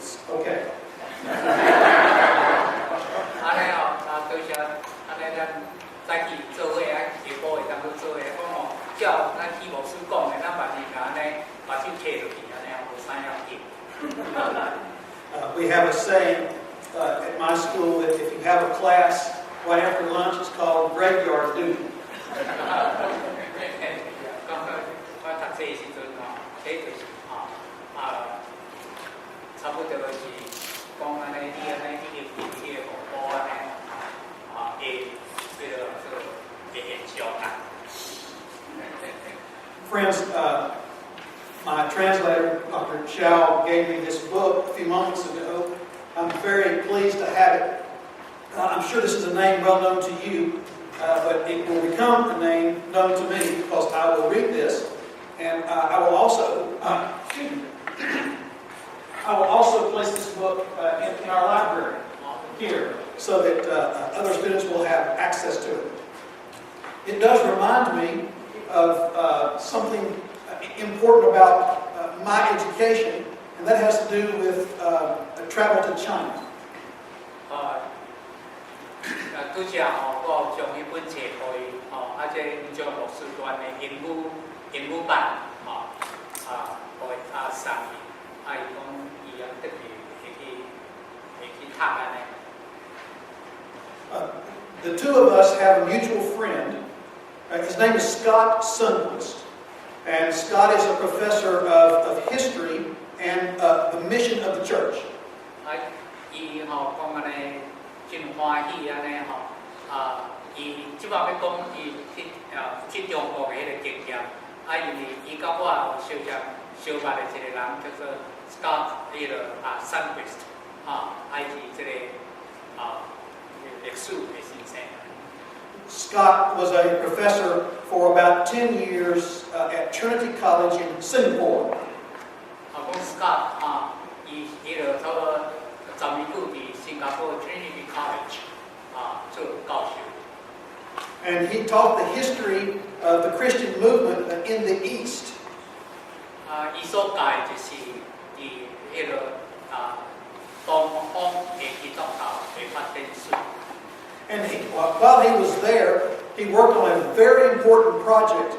Roots. Okay. 安尼哦，多谢安尼咱早起做伙啊，下晡会当去做伙，讲哦，照咱起牧师讲的，咱万事甲安尼把手摕落去，安尼也无啥要紧。We have a saying at my school that if you have a class right after lunch, it's called graveyard duty. 讲我读册的时阵哦，迄就是差不多是讲安尼，你安尼迄个迄个红包安尼会延续啊。Friends, my translator, Dr. Chow, gave me this book a few moments ago. I'm very pleased to have it. I'm sure this is a name well known to you, but it will become a name known to me because I will read this, and I will also place this book in our library here so that other students will have access to it. It does remind me of something important about my education, and that has to do with travel to China. 拄则吼，我将迄本册互伊吼，这因将牧师团的英语版吼，互伊送伊，伊讲伊特别会去读安尼。The two of us have a mutual friend. His name is Scott Sundquist. And Scott is a professor of history and the mission of the church. 伊吼讲安尼真欢喜安尼吼，伊即摆要讲伊去中国的迄个经验，因为伊甲我有相捌的一个人叫做 Scott 迄个Sundquist，伊是即个历史的先生。Scott was a professor for about 10 years at Trinity College in Singapore. 讲 Scott 伊迄个差不多10年久伫新加坡 Trinity College 做教授。And he taught the history of the Christian movement in the East. 伊所教就是伫迄个东方的基督教的发展史。And while he was there, he worked on a very important project.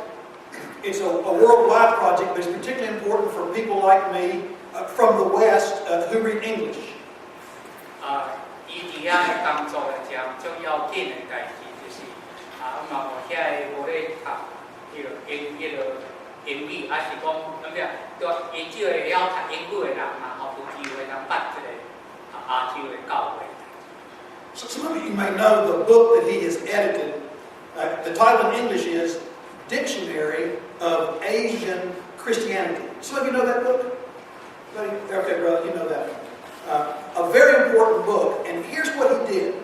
It's a worldwide project, but it's particularly important for people like me from the West who read English. 伊伫遐的工作的一项最要紧的代志，就是嘛有遐个无咧读迄个英语，还是讲怎样？对，伊只会晓读英语的人嘛，有机会通捌即个亚洲的教会。So some of you may know the book that he has edited. The title in English is Dictionary of Asian Christianity. Some of you know that book? Okay, brother, you know that one. A very important book, and here's what he did.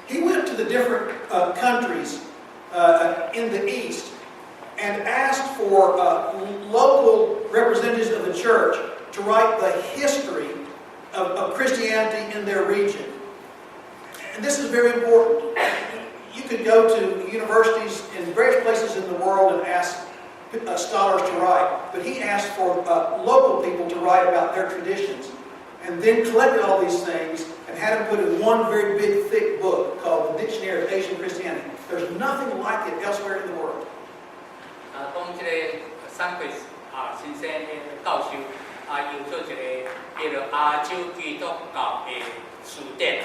He went to the different countries in the East and asked for local representatives of the church to write the history of Christianity in their region. And this is very important. You could go to universities in various places in the world and ask scholars to write, but he asked for local people to write about their traditions, and then collected all these things and had them put in one very big, thick book called the Dictionary of Asian Christianity. There's nothing like it elsewhere in the world. 讲这个Sundquist先生的教授有做一个叫做亚洲基督教的词典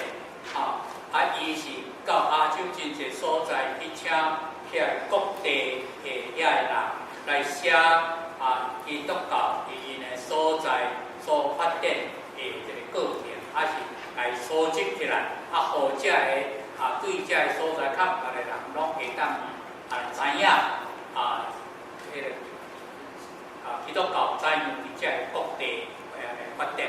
伊是到亚洲真侪所在去请遐各地的遐个人来写基督教因的所在所发展的这个过程，是来收集起来，互这个对这个所在较捌的人拢会当知影迄个基督教怎样伫这个各地发展。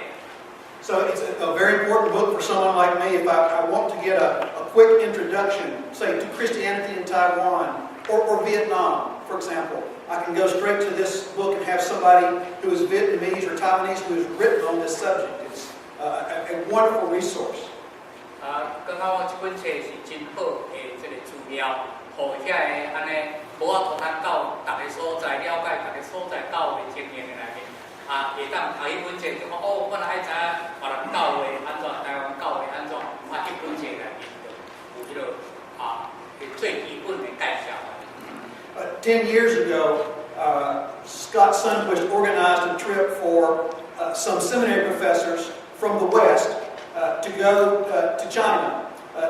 So it's a very important book for someone like me if I want to get a quick introduction, say, to Christianity in Taiwan or Vietnam, for example. I can go straight to this book and have somebody who is Vietnamese or Taiwanese who has written on this subject. It's a wonderful resource. 刚刚我这本册是真好的这个资料，互遐个安尼无法通通到逐个所在了解逐个所在教会经验的内面，会当读迄本册就讲我若爱知影10 years ago, Scott Sundquist organized a trip for some seminary professors from the West to go to China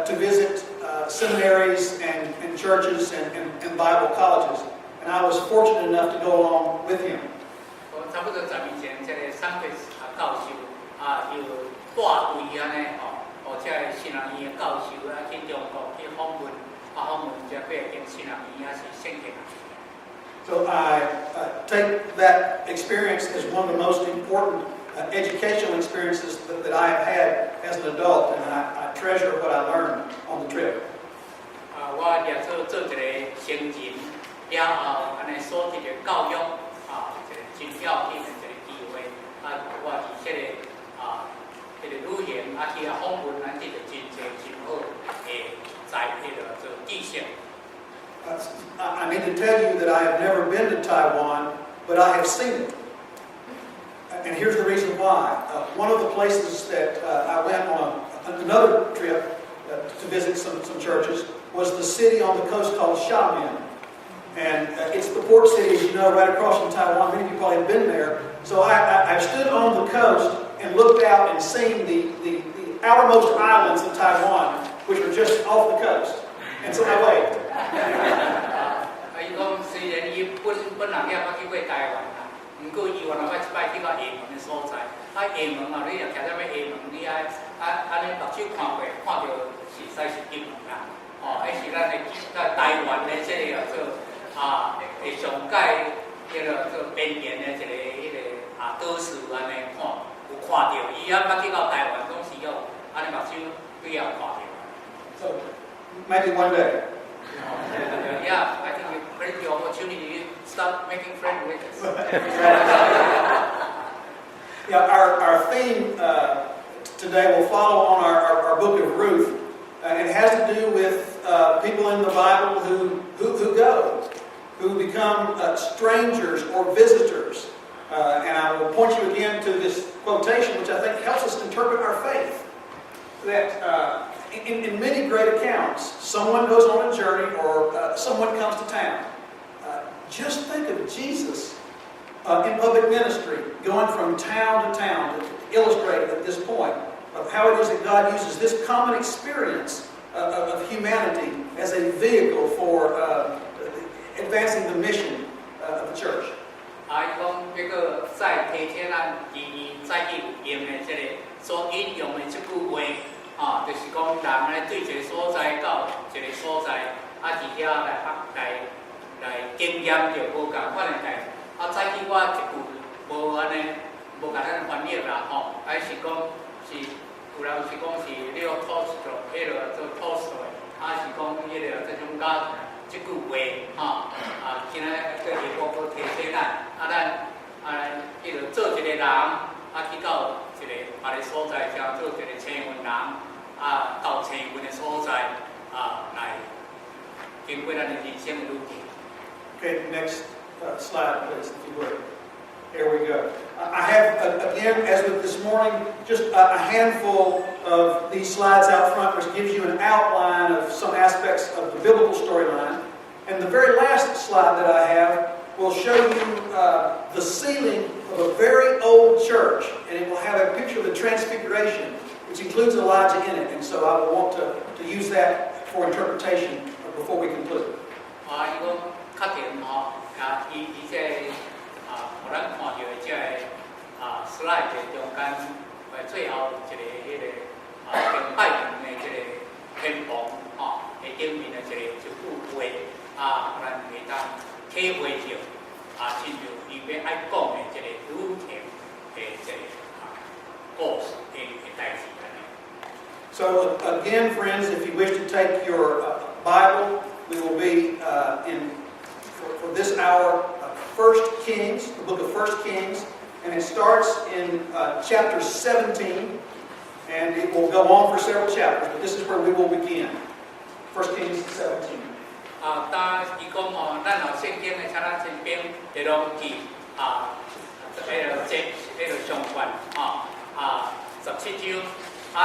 to visit seminaries and churches and Bible colleges. And I was fortunate enough to go along with him. 差不多10年前，这个上会教授有带队安尼这个新人院的教授去中国去访问这8间新人院是圣经。So I take that experience as one of the most important educational experiences that I have had as an adult, and I treasure what I learned on the trip. 我也做一个成人，了后安尼所得的教育一个真要紧的一个机会。我伫这个这个旅行去访问，咱得到真侪真好在做知识。I need to tell you that I have never been to Taiwan, but I have seen it. And here's the reason why. One of the places that I went on another trip to visit some churches was the city on the coast called Xiamen. And it's the port city, as you know, right across from Taiwan. Many of you probably have been there. So I stood on the coast and looked out and seen the outermost islands of Taiwan, which were just off the coast. And so I waved. 伊讲虽然伊本人也捌去过台湾啦，不过伊原来我一摆去到厦门的所在，厦门你若徛在咩厦门，你安尼目睭看过，看到是使是金门啦，迄是咱的台湾的这个做会上界迄个做边缘的一个岛市安尼看，有看到伊捌去到台湾，总是有安尼目睭对也有看到。So maybe one day. Yeah, I think we create the opportunity to start making friends with us. Yeah, our theme today will follow on our book of Ruth. It has to do with people in the Bible who go, who become strangers or visitors. And I will point you again to this quotation, which I think helps us interpret our faith. That in many great accounts, someone goes on a journey or someone comes to town. Just think of Jesus in public ministry, going from town to town, to illustrate at this point of how it is that God uses this common experience of humanity as a vehicle for advancing the mission of the church. 伊讲这个再提醒咱再去用的这个所引用的这句话。就是讲人咧对一个所在到一个所在，伫遐来经验着无共款的代志。早起我一句无安尼，无甲咱翻译啦是讲是有人是讲是了Tolstoy，迄个做Tolstoy，是讲迄个这种甲这句话今仔个下晡提醒咱，咱迄个做一个人去到一个别个所在，像做一个青云人。到青云的所在来经过咱的人生的路径。Okay, next slide, please, if you would. Here we go. I have, again, as with this morning, just a handful of these slides out front, which gives you an outline of some aspects of the biblical storyline. And the very last slide that I have will show you the ceiling of a very old church, and it will have a picture of the Transfiguration, which includes Elijah in it. And so I will want to use that for interpretation before we conclude. 伊讲确定伊这互咱看到的这slide 中间最后一个迄个敬拜人的这个天棚下顶面的一句话咱会当体会到亲像伊要爱讲的这个旅程的这个故事的代志。So again, friends, if you wish to take your Bible, we will be for this hour, 1 Kings, the book of 1 Kings, and it starts in chapter 17, and it will go on for several chapters, but this is where we will begin. 1 Kings 17. 当伊讲咱有圣经的，请咱先编第2记上卷17章。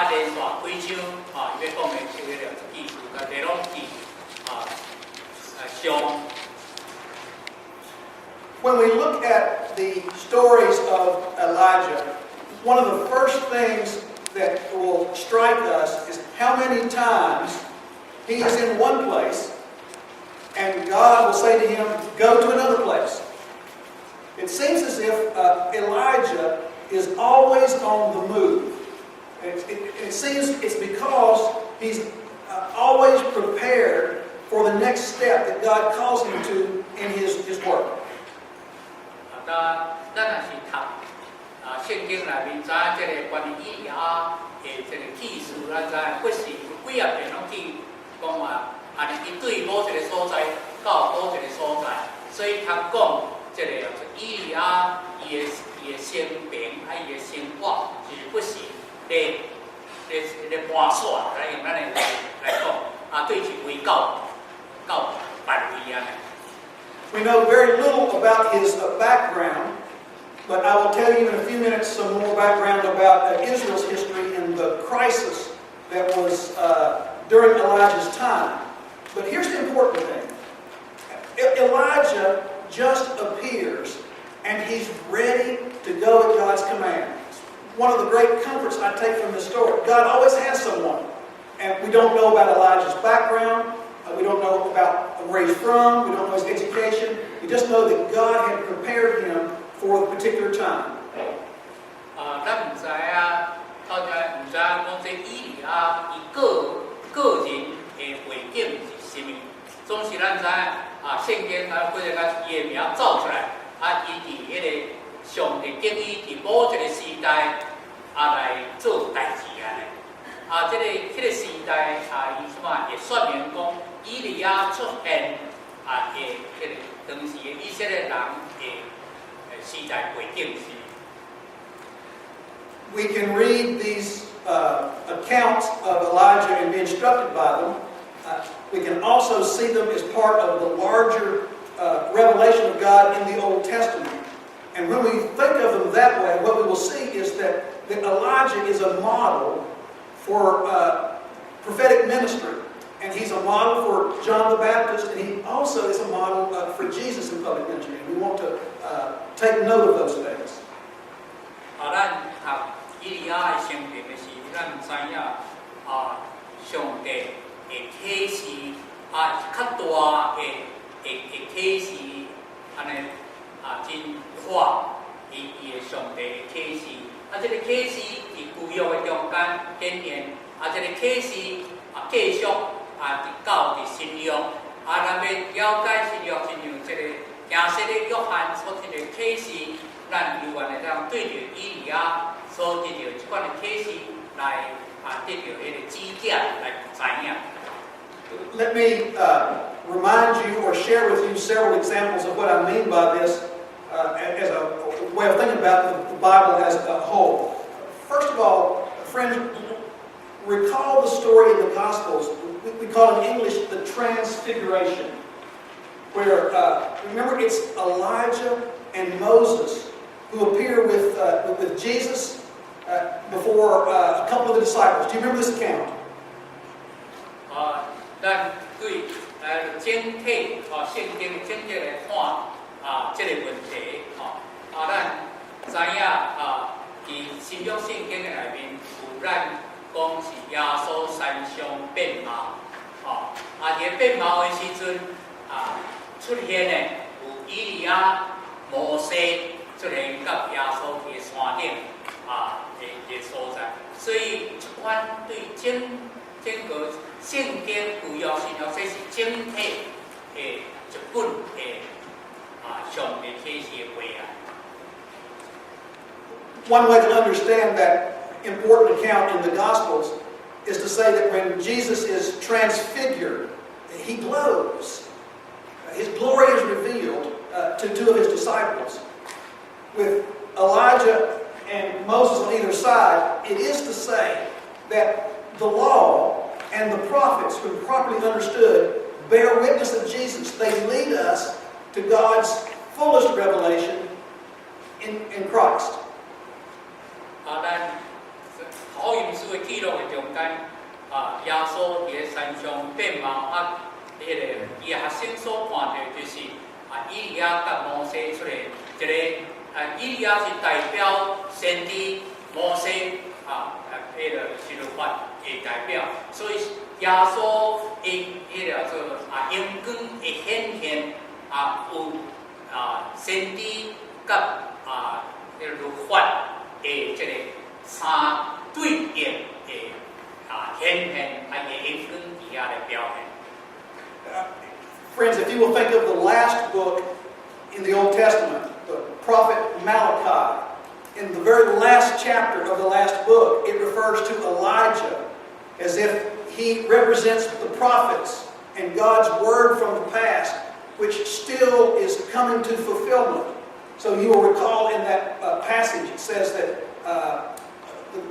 连续几章伊要讲的就迄个意思，第2记上 When we look at the stories of Elijah, one of the first things that will strike us is how many times he is in one place and God will say to him, go to another place. It seems as if Elijah is always on the move. It seems it's because he's always prepared for the next step that God calls him to in his work. 咱若是读圣经内面，知影这个关于以利亚的这个启示，咱知影不是几啊遍拢去讲话，安尼伊对某一个所在到某一个所在，所以他讲这个以利亚伊的生平，伊的生活是不是咧盘算，来用咱的来讲，对一位到万位安尼。 We know very little about his background, but I will tell you in a few minutes some more background about Israel's history and the crisis that was during Elijah's time. But here's the important thing. Elijah just appears and he's ready to go at God's command. One of the great comforts I take from this story, God always has someone. And we don't know about Elijah's background. We don't know about where he's from. We don't know his education. We just know that God had prepared him for a particular time. 咱唔知啊，到底唔知讲这以利亚伊个人的背景是什么？总是咱知圣经或者伊的名造出来，伊伫迄个上帝经伊伫某一个时代来做代志安尼。迄个时代伊什么也说明讲。 以利亚出现迄个当时的以色列人的时代背景是。We can read these accounts of Elijah and be instructed by them. We can also see them as part of the larger revelation of God in the Old Testament. And when we think of them that way, what we will see is that Elijah is a model for prophetic ministry. And he's a model for John the Baptist, and he also is a model for Jesus in public ministry. And we want to take note of those things. 咱读以利亚的生平的时，咱知影上帝的启示较大的启示，安尼真快，伊的上帝的启示，这个启示伫旧约的中间显现，这个启示继续。 到伫新约，咱要了解新约，亲像这个行使的约翰所听的启示，咱有缘的当对着以利亚所得到这款的启示来得到迄个指点来知影。Let me remind you or share with you several examples of what I mean by this as a way of thinking about the Bible as a whole. First of all, friends, recall the story in the Gospels. We call it in English the Transfiguration, where, remember, it's Elijah and Moses who appear with Jesus before a couple of the disciples. Do you remember this account? 咱对整体圣经整体来看这个问题咱知影伫新约圣经的内面有咱。 讲是耶稣山上变貌，伫变貌的时阵出现的有以利亚、摩西出现甲耶稣伫山顶的所在，所以这款对整个圣经旧约新约，这是整体的一本的上帝启示的话 One way to understand that important account in the Gospels is to say that when Jesus is transfigured, he glows. His glory is revealed to two of his disciples. With Elijah and Moses on either side, it is to say that the law and the prophets, when properly understood, bear witness of Jesus. They lead us to God's fullest revelation in Christ. 好因书的记录的中间，耶稣伫山上变貌，迄个伊学生所看到就是以利亚甲摩西出来，一个以利亚是代表先知，摩西迄个是律法的代表，所以耶稣伊迄个做阳光会显现有先知甲迄个律法的这个三对应的显现，会阳光底下来表现。Friends, if you will think of the last book in the Old Testament, the prophet Malachi, in the very last chapter of the last book, it refers to Elijah as if he represents the prophets and God's word from the past, which still is coming to fulfillment. So you will recall in that passage it says that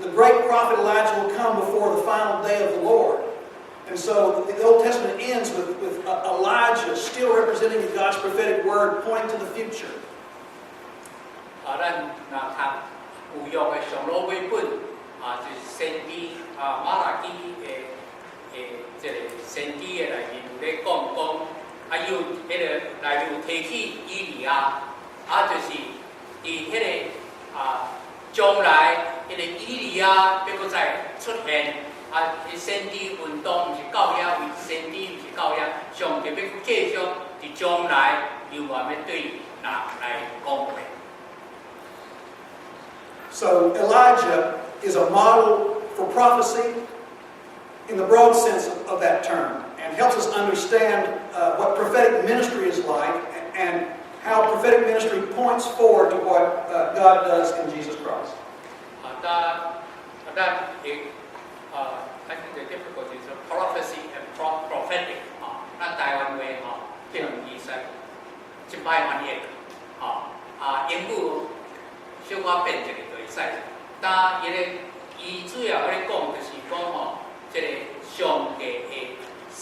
the great prophet Elijah will come before the final day of the Lord. And so the Old Testament ends with Elijah still representing God's prophetic word, pointing to the future. 咱若读旧约的上落尾本就是先知马拉基这个先知的内面有咧讲，有迄个内面有提起以利亚，就是伫迄个将来迄个以利亚要搁再出现。先知运动毋是到遐，为先知毋是到遐，上帝要继续伫将来又要对人来讲话。So Elijah is a model for prophecy in the broad sense of that term, and helps us understand what prophetic ministry is like and how prophetic ministry points forward to what God does in Jesus Christ. I think the difficulty is prophecy and prophetic. 咱台湾话比较容易使一摆翻译。英语小可变一个就会使。但伊主要咧讲就是讲即个上帝的先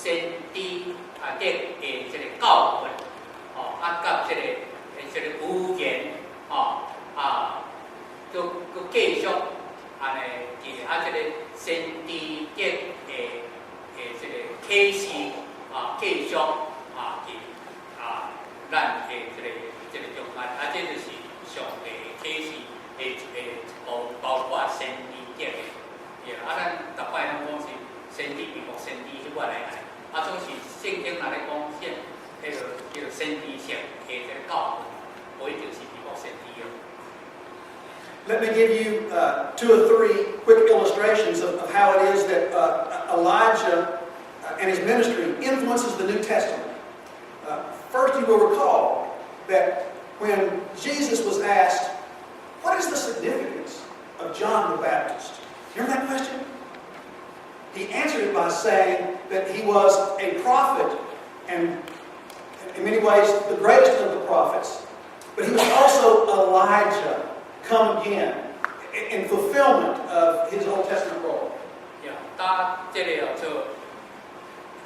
知的即个教训，甲即个语言，佮继续安尼即个先知的即个启示继续咱的即个中间，这就是上帝的启示包括先知的咱逐摆拢讲是先知比莫先知即款来总是圣经若咧讲迄个叫做先知性的即个教训，不一定是比莫先知。Let me give you 2 or 3 quick illustrations of how it is that Elijah and his ministry influences the New Testament. First, you will recall that when Jesus was asked, "What is the significance of John the Baptist?" Remember that question? He answered it by saying that he was a prophet, and in many ways the greatest of the prophets, but he was also Elijah come again in fulfillment of his Old Testament role. 这个做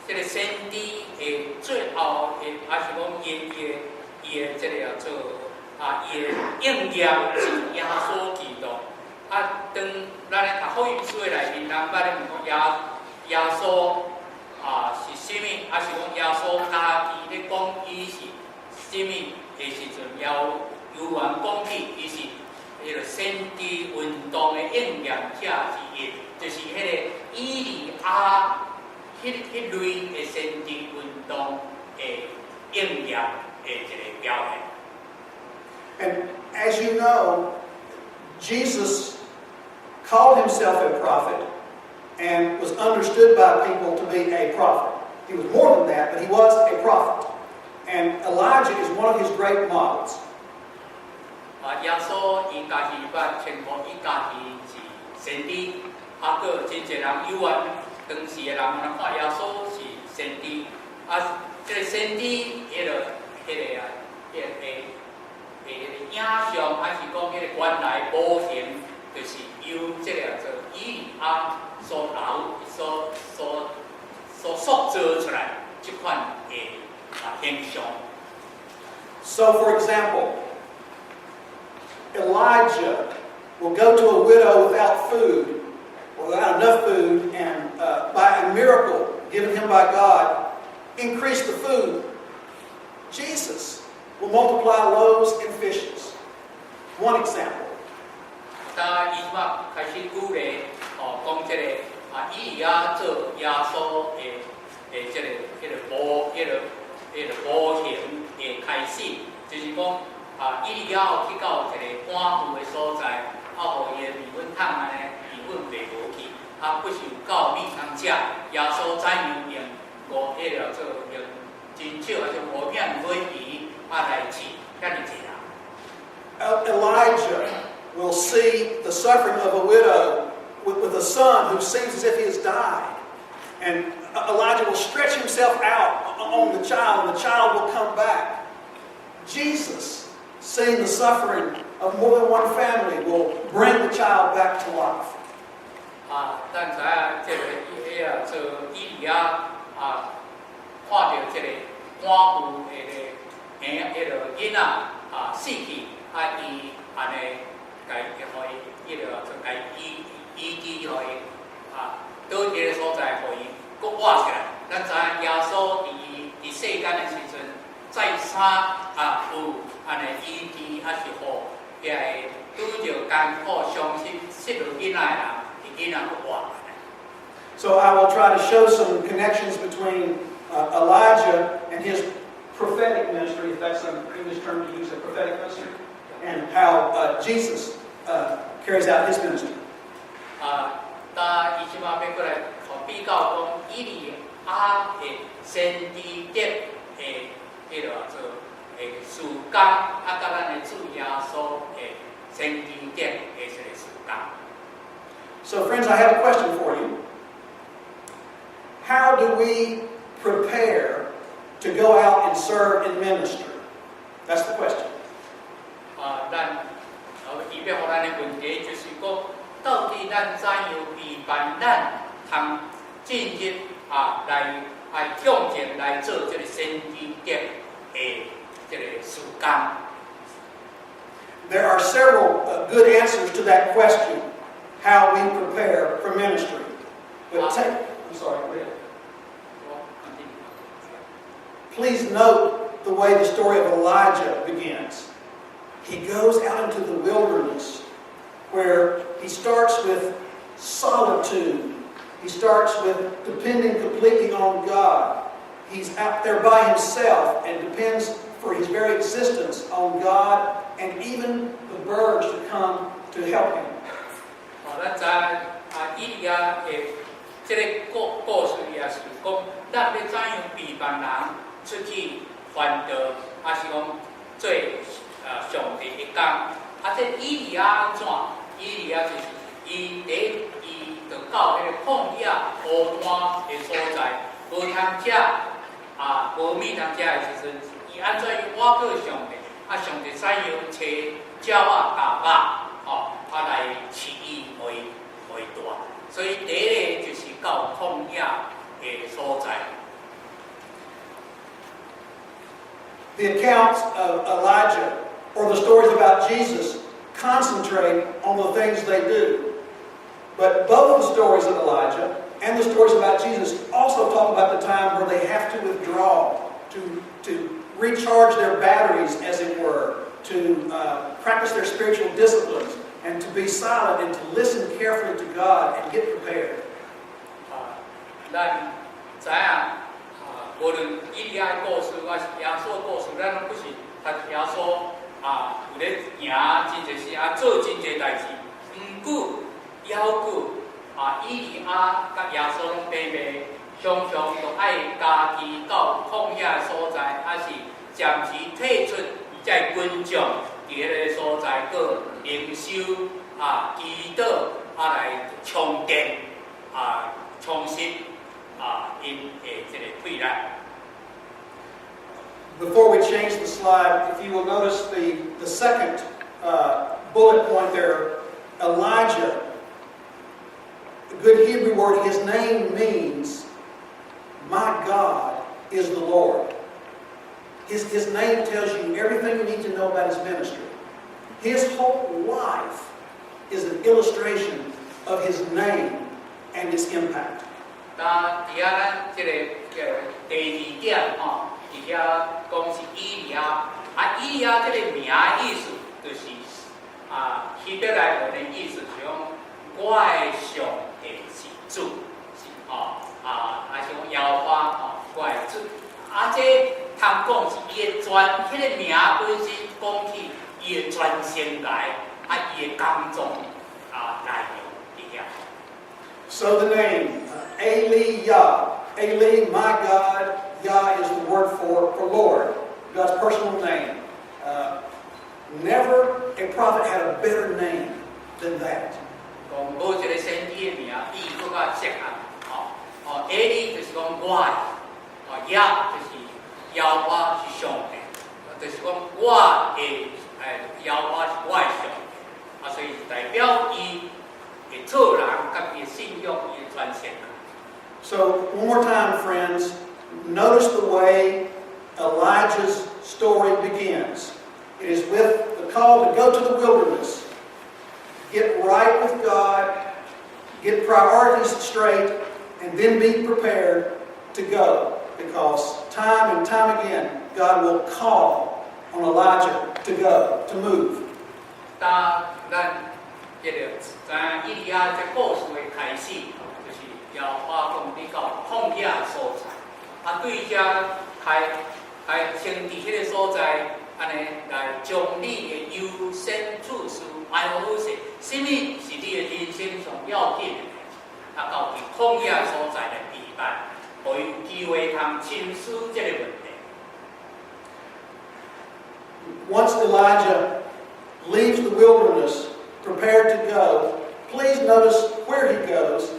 这个先知的最后的，还是讲伊的这个做伊的应验是耶稣基督。当咱咧读福音书的内面，咱捌咧问讲耶稣是啥物？还是讲耶稣家己咧讲伊是啥物的时阵，有缘讲起伊是迄个先知运动的应验者之一，就是迄个以利亚迄类的先知运动的应验的一个表现。And as you know, Jesus called himself a prophet and was understood by people to be a prophet. He was more than that, but he was a prophet. And Elijah is one of his great models. 耶稣伊家己捌宣布伊家己是先知，佫真侪人有缘当时的人看耶稣是先知，这个先知迄个影像，还是讲迄个原来模型，就是由这个做以利亚所塑造出来这款的形象。So, for example, Elijah will go to a widow without food, or without enough food, and by a miracle given him by God, increase the food. Jesus will multiply loaves and fishes. One example. 他伊嘛开始鼓励讲这个以利亚做耶稣这个模型的开始，就是讲以利亚去到一个官府的所在，互伊的米粉桶安尼米粉卖无去，不是有够米通食，耶稣怎样用做用真少还是5片尾鱼来饲，遐尔济人。Elijah will see the suffering of a widow with a son who seems as if he has died. And Elijah will stretch himself out on the child, and the child will come back. Jesus, seeing the suffering of more than one family, will bring the child back to life. 咱知影这个做以利亚看到这个官府囡仔死去，伊安尼互伊做医治，互伊倒一个所在，互伊佫活起来。咱知影耶稣伫世间的时阵，再三有安尼医治，是互遐拄着艰苦、伤心、失落囡仔的人，囡仔佫活。So I will try to show some connections between Elijah and his prophetic ministry, if that's an English term to use, a prophetic ministry, and how Jesus carries out his ministry. 伊即马要过来比较讲以利亚的先知德的事工，甲咱的主耶稣的先知德的一个事工。So, friends, I have a question for you. How do we prepare to go out and serve in ministry? That's the question. 咱伊要互咱的问题就是讲，到底咱怎样预办咱通进入来向前来做这个先知德的这个事工？ There are several good answers to that question, how we prepare for ministry. But I'm sorry, go ahead. Please note the way the story of Elijah begins. He goes out into the wilderness where he starts with solitude. He starts with depending completely on God. He's out there by himself and depends for his very existence on God and even the birds to come to help him. 咱知以利亚的这个故事也是讲，咱要怎样预办人出去传道，还是讲做上帝的工？这以利亚怎？以利亚就是伊就到迄个旷野孤单的所在，无通食无米通食的时阵，伊安怎去倚靠上帝？上帝使用找鸟鸭肉，来饲伊，互伊大。所以第一个就是到旷野的所在。The accounts of Elijah or the stories about Jesus concentrate on the things they do. But both the stories of Elijah and the stories about Jesus also talk about the time where they have to withdraw, to recharge their batteries, as it were, to practice their spiritual disciplines, and to be silent and to listen carefully to God and get prepared. 咱知影无论以利亚的故事，还是耶稣的故事，咱拢不是读耶稣有咧行真侪事，做真侪代志。毋过犹久以利亚甲耶稣拢平平，常常都爱家己到旷野的所在，还是暂时退出在群众伫迄个所在，搁灵修祈祷来充电充实因的这个体力。Before we change the slide, if you will notice the second bullet point there, Elijah. The good Hebrew word, his name means, my God is the Lord. His name tells you everything you need to know about his ministry. His whole life is an illustration of his name and its impact. 那伫咱这个第二点伫遐讲是以利亚以利亚这个名的意思就是希伯来文的意思是讲我的上帝是主，是是讲耶和华我的主。这通讲是伊的全，迄个名本身讲起伊的全生涯，伊的工作内容伫遐。So the name, Eli Yah. Eli, my God. Yah is the word for Lord, God's personal name. Never a prophet had a better name than that. 讲无一个先知的名比伊更加适合。Eli 就是讲我的，Yah 就是耶和华是上帝，就是讲我的耶和华是我的上帝，所以代表伊的做人甲伊的信仰，伊的全生涯。So, one more time, friends, notice the way Elijah's story begins. It is with the call to go to the wilderness, get right with God, get priorities straight, and then be prepared to go. Because time and time again, God will call on Elijah to go, to move. 当咱记得在以利亚这故事的开始，就是耶和华讲你到旷野所在，对遮开先伫迄个所在，安尼来将你的优先次序排好势，什么是你的人生上要紧的？到伫旷野所在来避难，可以有机会通深思这个问题。Once Elijah leaves the wilderness, prepared to go, please notice where he goes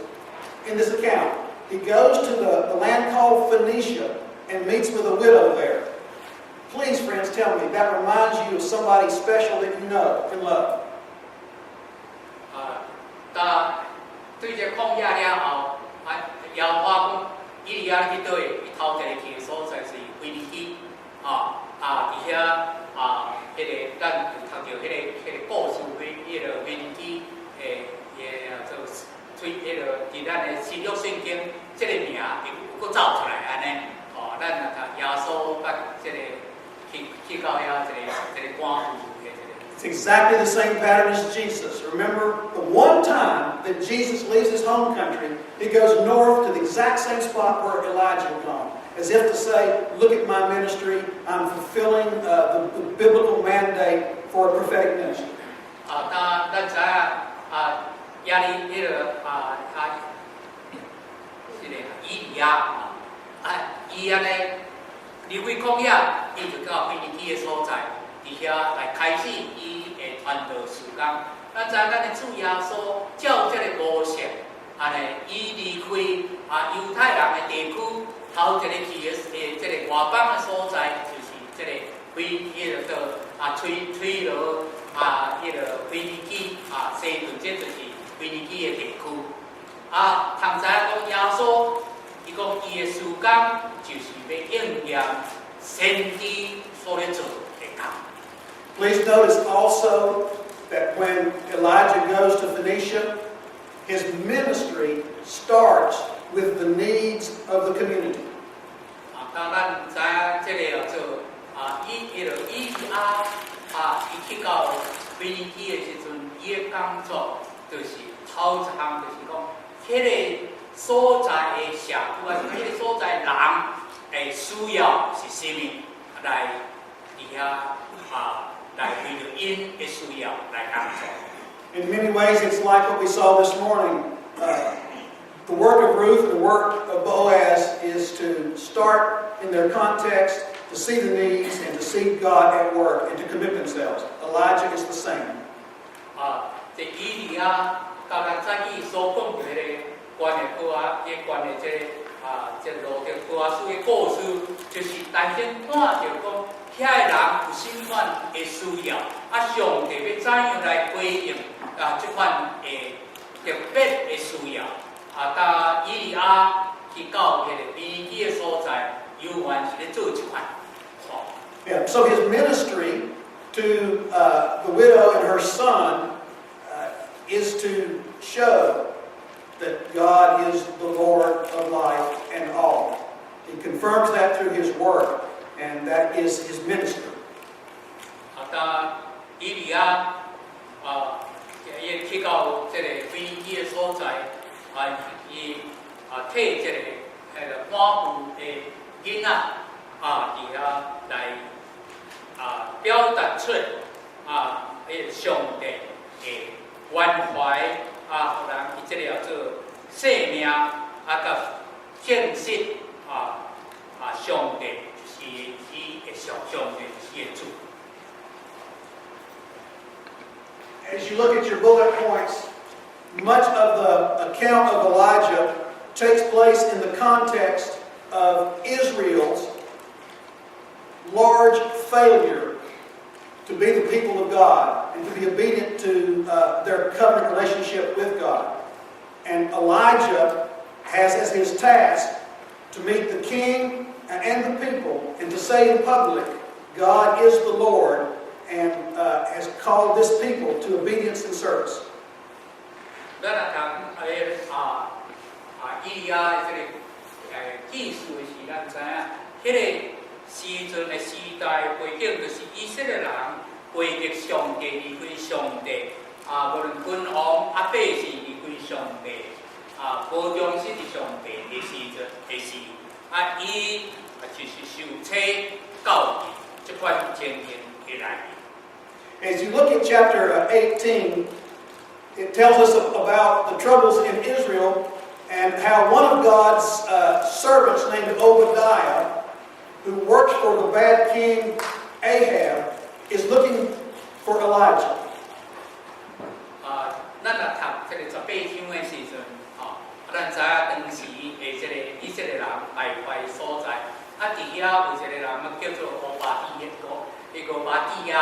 in this account. He goes to the land called Phoenicia and meets with a widow there. Please, friends, tell me, that reminds you of somebody special that you know and love. 对这旷野了后，耶和华讲，以利亚去倒伊头一个去的所在是腓尼基，伫遐迄个咱有读到迄个故事，迄个腓尼基做迄个伫咱的新约圣经，这个名又走出来安尼，咱若读耶稣甲这个去到遐这个官府。It's exactly the same pattern as Jesus. Remember, the one time that Jesus leaves his home country, he goes north to the exact same spot where Elijah had gone. As if to say, look at my ministry, I'm fulfilling the biblical mandate for a prophetic ministry. 咱知亚利迄个以利亚伊安尼离开旷野，伊就到腓尼基的所在。伫遐来开始伊的传道事工。咱知咱的主耶稣照这个模式，安尼伊离开犹太人的地区，头一个去的这个外邦的所在，就是这个推罗迄个腓尼基西顿，这就是腓尼基的地区。通知讲耶稣，伊讲伊的事工就是要应验先知所咧做的工。Please notice also that when Elijah goes to Phoenicia, his ministry starts with the needs of the community. 当咱知影这个做以利亚伊去到腓尼基的时阵，伊的工作就是头一项就是讲，迄个所在的社区是迄个所在人的需要是啥物，来伫遐来为着因的需要来工作。In many ways, it's like what we saw this morning. The work of Ruth and the work of Boaz is to start in their context, to see the needs, and to see God at work, and to commit themselves. Elijah is the same. 这以利亚甲咱早起所讲的迄个关的这路的波斯的故事，就是单纯看到讲。遐个人有什款的需要，上帝要怎样来回应这款的特别的需要？甲以利亚去到迄个腓尼基的所在，有原是咧做这款。Yeah. So his ministry to the widow and her son is to show that God is the Lord of life and all. He confirms that through his work. And that is his ministry. 当以利亚伊去到这个非利士的所在，伊替这个寡妇的囡仔伫遐来表达出上帝的关怀互人伊这个叫做生命甲见识上帝是伊的上帝是伊的主。As you look at your bullet points, much of the account of Elijah takes place in the context of Israel's large failure to be the people of God and to be obedient to their covenant relationship with God. And Elijah has as his task to meet the king and the people and to say in public, God is the Lord, and has called this people to obedience and service. 咱来谈以利亚这个记述的时，咱知影，迄个时阵的时代背景，就是以色列人背逆上帝，离开上帝，无论君王百姓离开上帝，无忠心伫上帝的时阵的事，伊就是受车教育这款情形的来。As you look at chapter 18, it tells us about the troubles in Israel and how one of God's servants named Obadiah, who works for the bad king Ahab, is looking for Elijah. 咱来读这个18章的时阵，咱知影当时的这个以色列人败坏的所在，伫遐有一个人叫做俄巴底亚，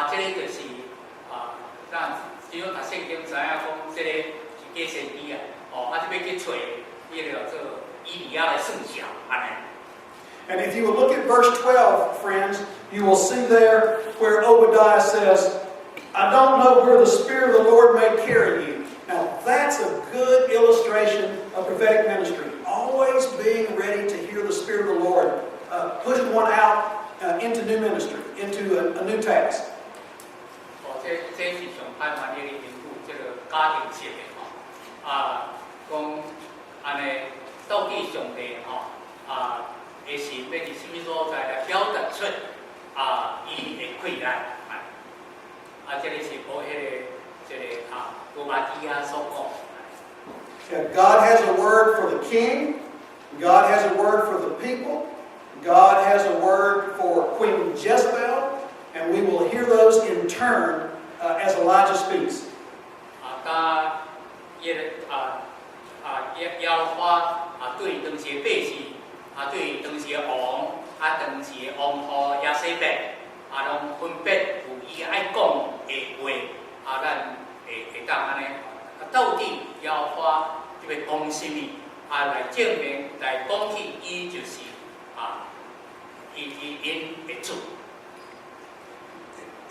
这个就是咱只有读圣经知影讲，这个是假先知就要去找迄个叫做以利亚的算账，安尼。And if you will look at verse 12, friends, you will see there where Obadiah says, I don't know where the Spirit of the Lord may carry you. Now that's a good illustration of prophetic ministry. Always being ready to hear the Spirit of the Lord pushing one out into new ministry, into a new task. 这是上盼望的因故，这个家庭式的讲安尼到底上帝的神要伫什么所在来表达出伊的困难，这个是我这个罗马底亚所讲。God has a word for the king. God has a word for the people. God has a word for Queen Jezebel, and we will hear those in turn as Elijah speaks. 耶和华对当时的百姓，对当时的王，当时的王后亚西伯，拢分别有伊爱讲的话，咱会当安尼，到底耶和华就要讲什么？来证明，来讲起伊就是因的主。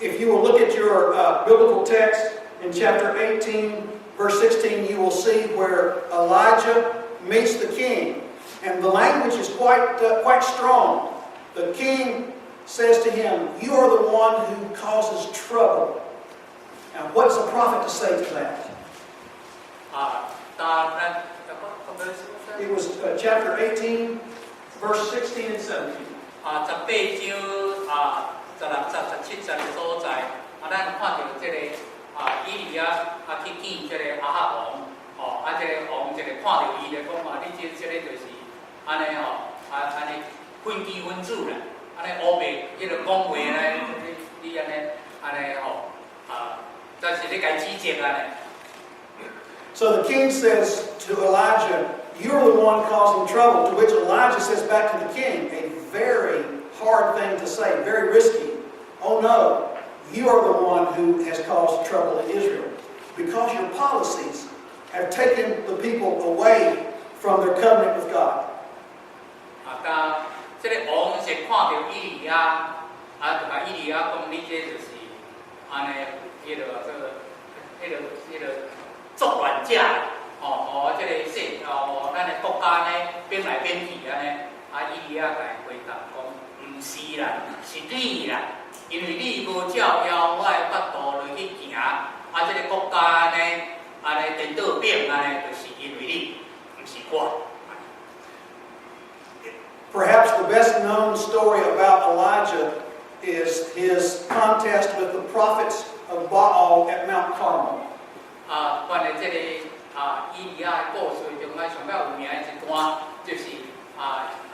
If you will look at your biblical text in chapter 18, verse 16, you will see where Elijah meets the king. And the language is quite strong. The king says to him, you are the one who causes trouble. Now, what's the prophet to say to that? It was chapter 18, verse 16 and 17. 18章16、17的所在，咱看到这个以利亚去见这个亚哈王，这个王这个看到伊咧讲你这个就是安尼安尼分居分主啦，安尼乌白迄个讲话咧，你安尼但是你该指责安尼。So the king says to Elijah, "You're the one causing trouble." To which Elijah says back to the king, a very hard thing to say, very risky. Oh no, you are the one who has caused trouble in Israel because your policies have taken the people away from their covenant with God. 这个王是看到以利亚，就甲以利亚讲，你这就是安尼，迄个作乱者，这个说，咱的国家呢变来变去安尼，以利亚来回答讲，唔是啦，是你啦，因为你无照耀我的法度来去行，这个国家呢，安尼颠倒变安尼，就是因为你，不是我。 Perhaps the best known story about Elijah is his contest with the prophets of Baal at Mount Carmel. 关于这个以利亚的故事中，上较有名的一段，就是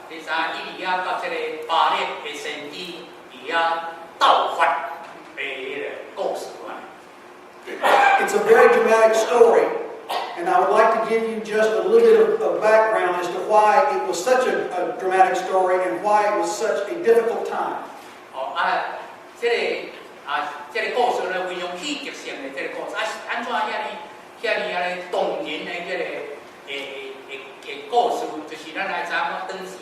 你知以利亚甲这个巴力的先知以遐斗法的迄个故事啊。It's a very dramatic story, and I would like to give you just a little bit of background as to why it was such a dramatic story and why it was such a difficult time. 这个故事呢，非常戏剧性的这个故事，安怎遐尼动人的这个故事，就是咱来知影当时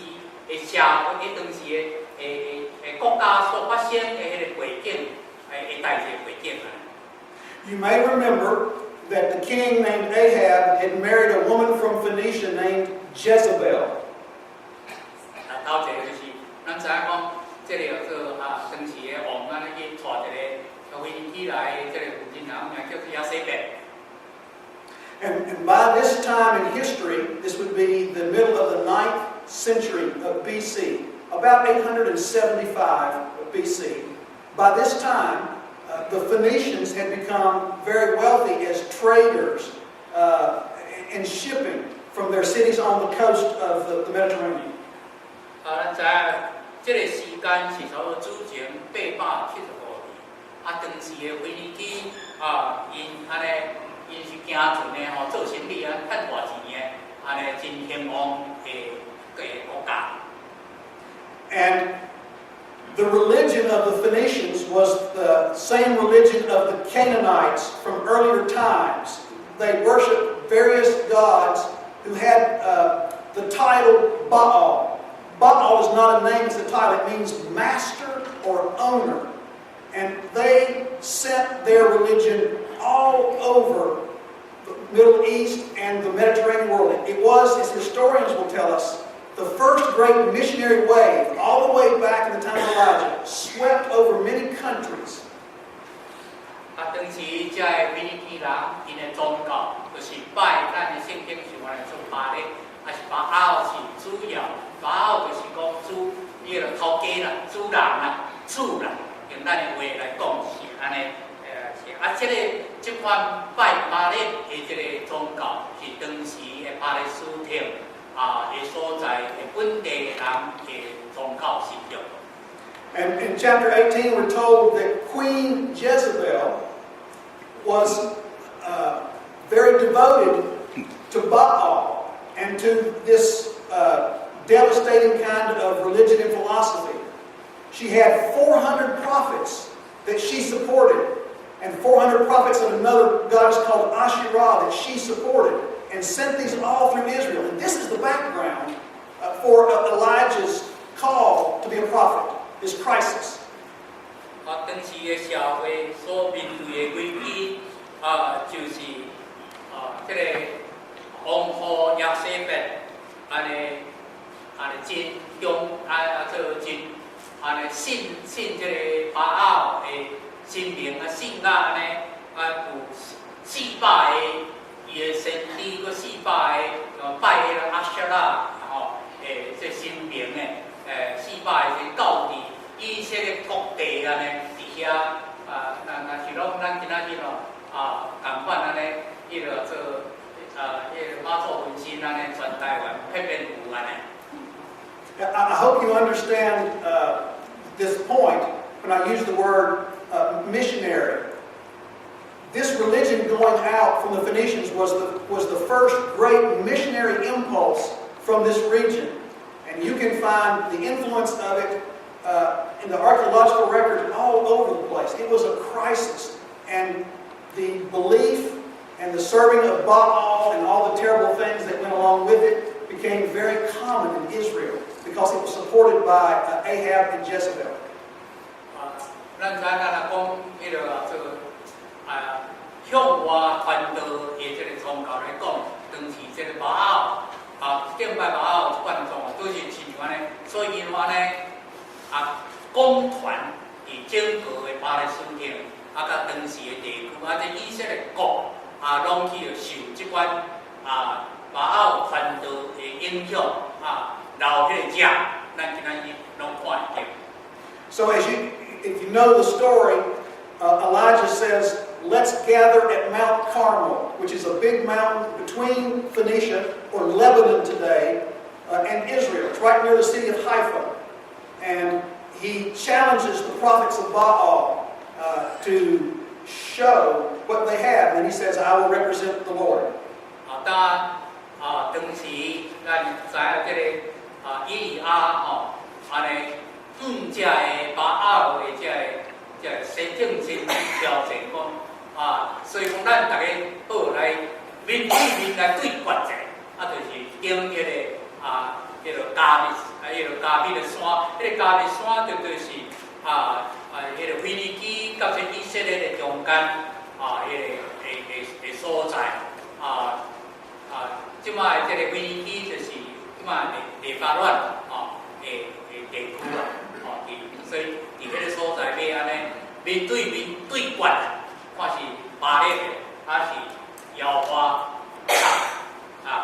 的社会，当时的国家所发生的迄个背景，代志背景啊。You may remember that the king named Ahab had married a woman from Phoenicia named Jezebel. 头一个就是咱知影讲，这个当时的王安尼去带一个飞起来的这个妇人，名叫做亚西贝。 And by this time in history, this would be the middle of the 9th century of BC, about 875 BC. By this time, the Phoenicians had become very wealthy as traders and shipping from their cities on the coast of the Mediterranean. 咱知影这个时间是差不多之前875年，当时的腓尼基因安尼。 因是行船的吼，做生意啊，赚大钱的，安尼真兴旺的国家。And the religion of the Phoenicians was the same religion of the Canaanites from earlier times. They worshiped various gods who had the title Baal. Baal is not a name, it's a title. It means master or owner. And they sent their religion all over the Middle East and the Mediterranean world. It was, as historians will tell us, the first great missionary wave, all the way back in the time of Elijah, swept over many countries. 当时这个腓尼基人，因的宗教就是拜咱的圣经上来做巴力，还是巴奥是主要，巴奥就是讲主，伊个头家啦，主人啦，主人，用咱的话来讲是安尼。 这款拜巴力的这个宗教是当时的巴勒斯坦的所在的本地人的宗教信仰。And in chapter 18, we're told that Queen Jezebel was very devoted to Baal and to this devastating kind of religion and philosophy. She had 400 prophets that she supported. And 400 prophets of another goddess called Asherah that she supported and sent these all through Israel. And this is the background for Elijah's call to be a prophet, his crisis. 当时的社会所面对的危机，就是这个王后亚西贝，安尼真中做真信这个巴奥的。 神明信仰安尼，有400个伊的先知，佮400个拜迄个阿舍拉，吼，这神明的，400个教弟，以色列各地安尼，伫遐那是拢咱今仔日共款安尼，迄个做迄个马祖文心安尼，全台湾遍遍有安尼。I hope you understand this point when I use the word. Missionary. This religion going out from the Phoenicians was the first great missionary impulse from this region. And you can find the influence of it in the archaeological records all over the place. It was a crisis. And the belief and the serving of Baal and all the terrible things that went along with it became very common in Israel because it was supported by Ahab and Jezebel. 咱知咱讲迄个向外传道的这个宗教来讲，当时这个巴奥敬拜巴奥这款宗教都是像安尼，所以安尼公团伫整个的巴勒斯坦，甲当时的地区，这以色列国拢去受即款巴奥传道的影响留迄个者，咱今仔日拢看会到。So if you know the story, Elijah says, let's gather at Mount Carmel, which is a big mountain between Phoenicia, or Lebanon today, and Israel. It's right near the city of Haifa. And he challenges the prophets of Baal to show what they have. And he says, I will represent the Lord. 当时咱知影这个以利亚安尼这个巴奥的这个神正神条件讲所以讲咱大家好来面对面来对决者，就是经迄个加密的山，迄个加密山就是迄个腓尼基甲这以色列的中间迄个所在即摆这个腓尼基就是即摆黎巴嫩的地区所以伫迄个所在要安尼面对面对决，看是巴力的还是摇花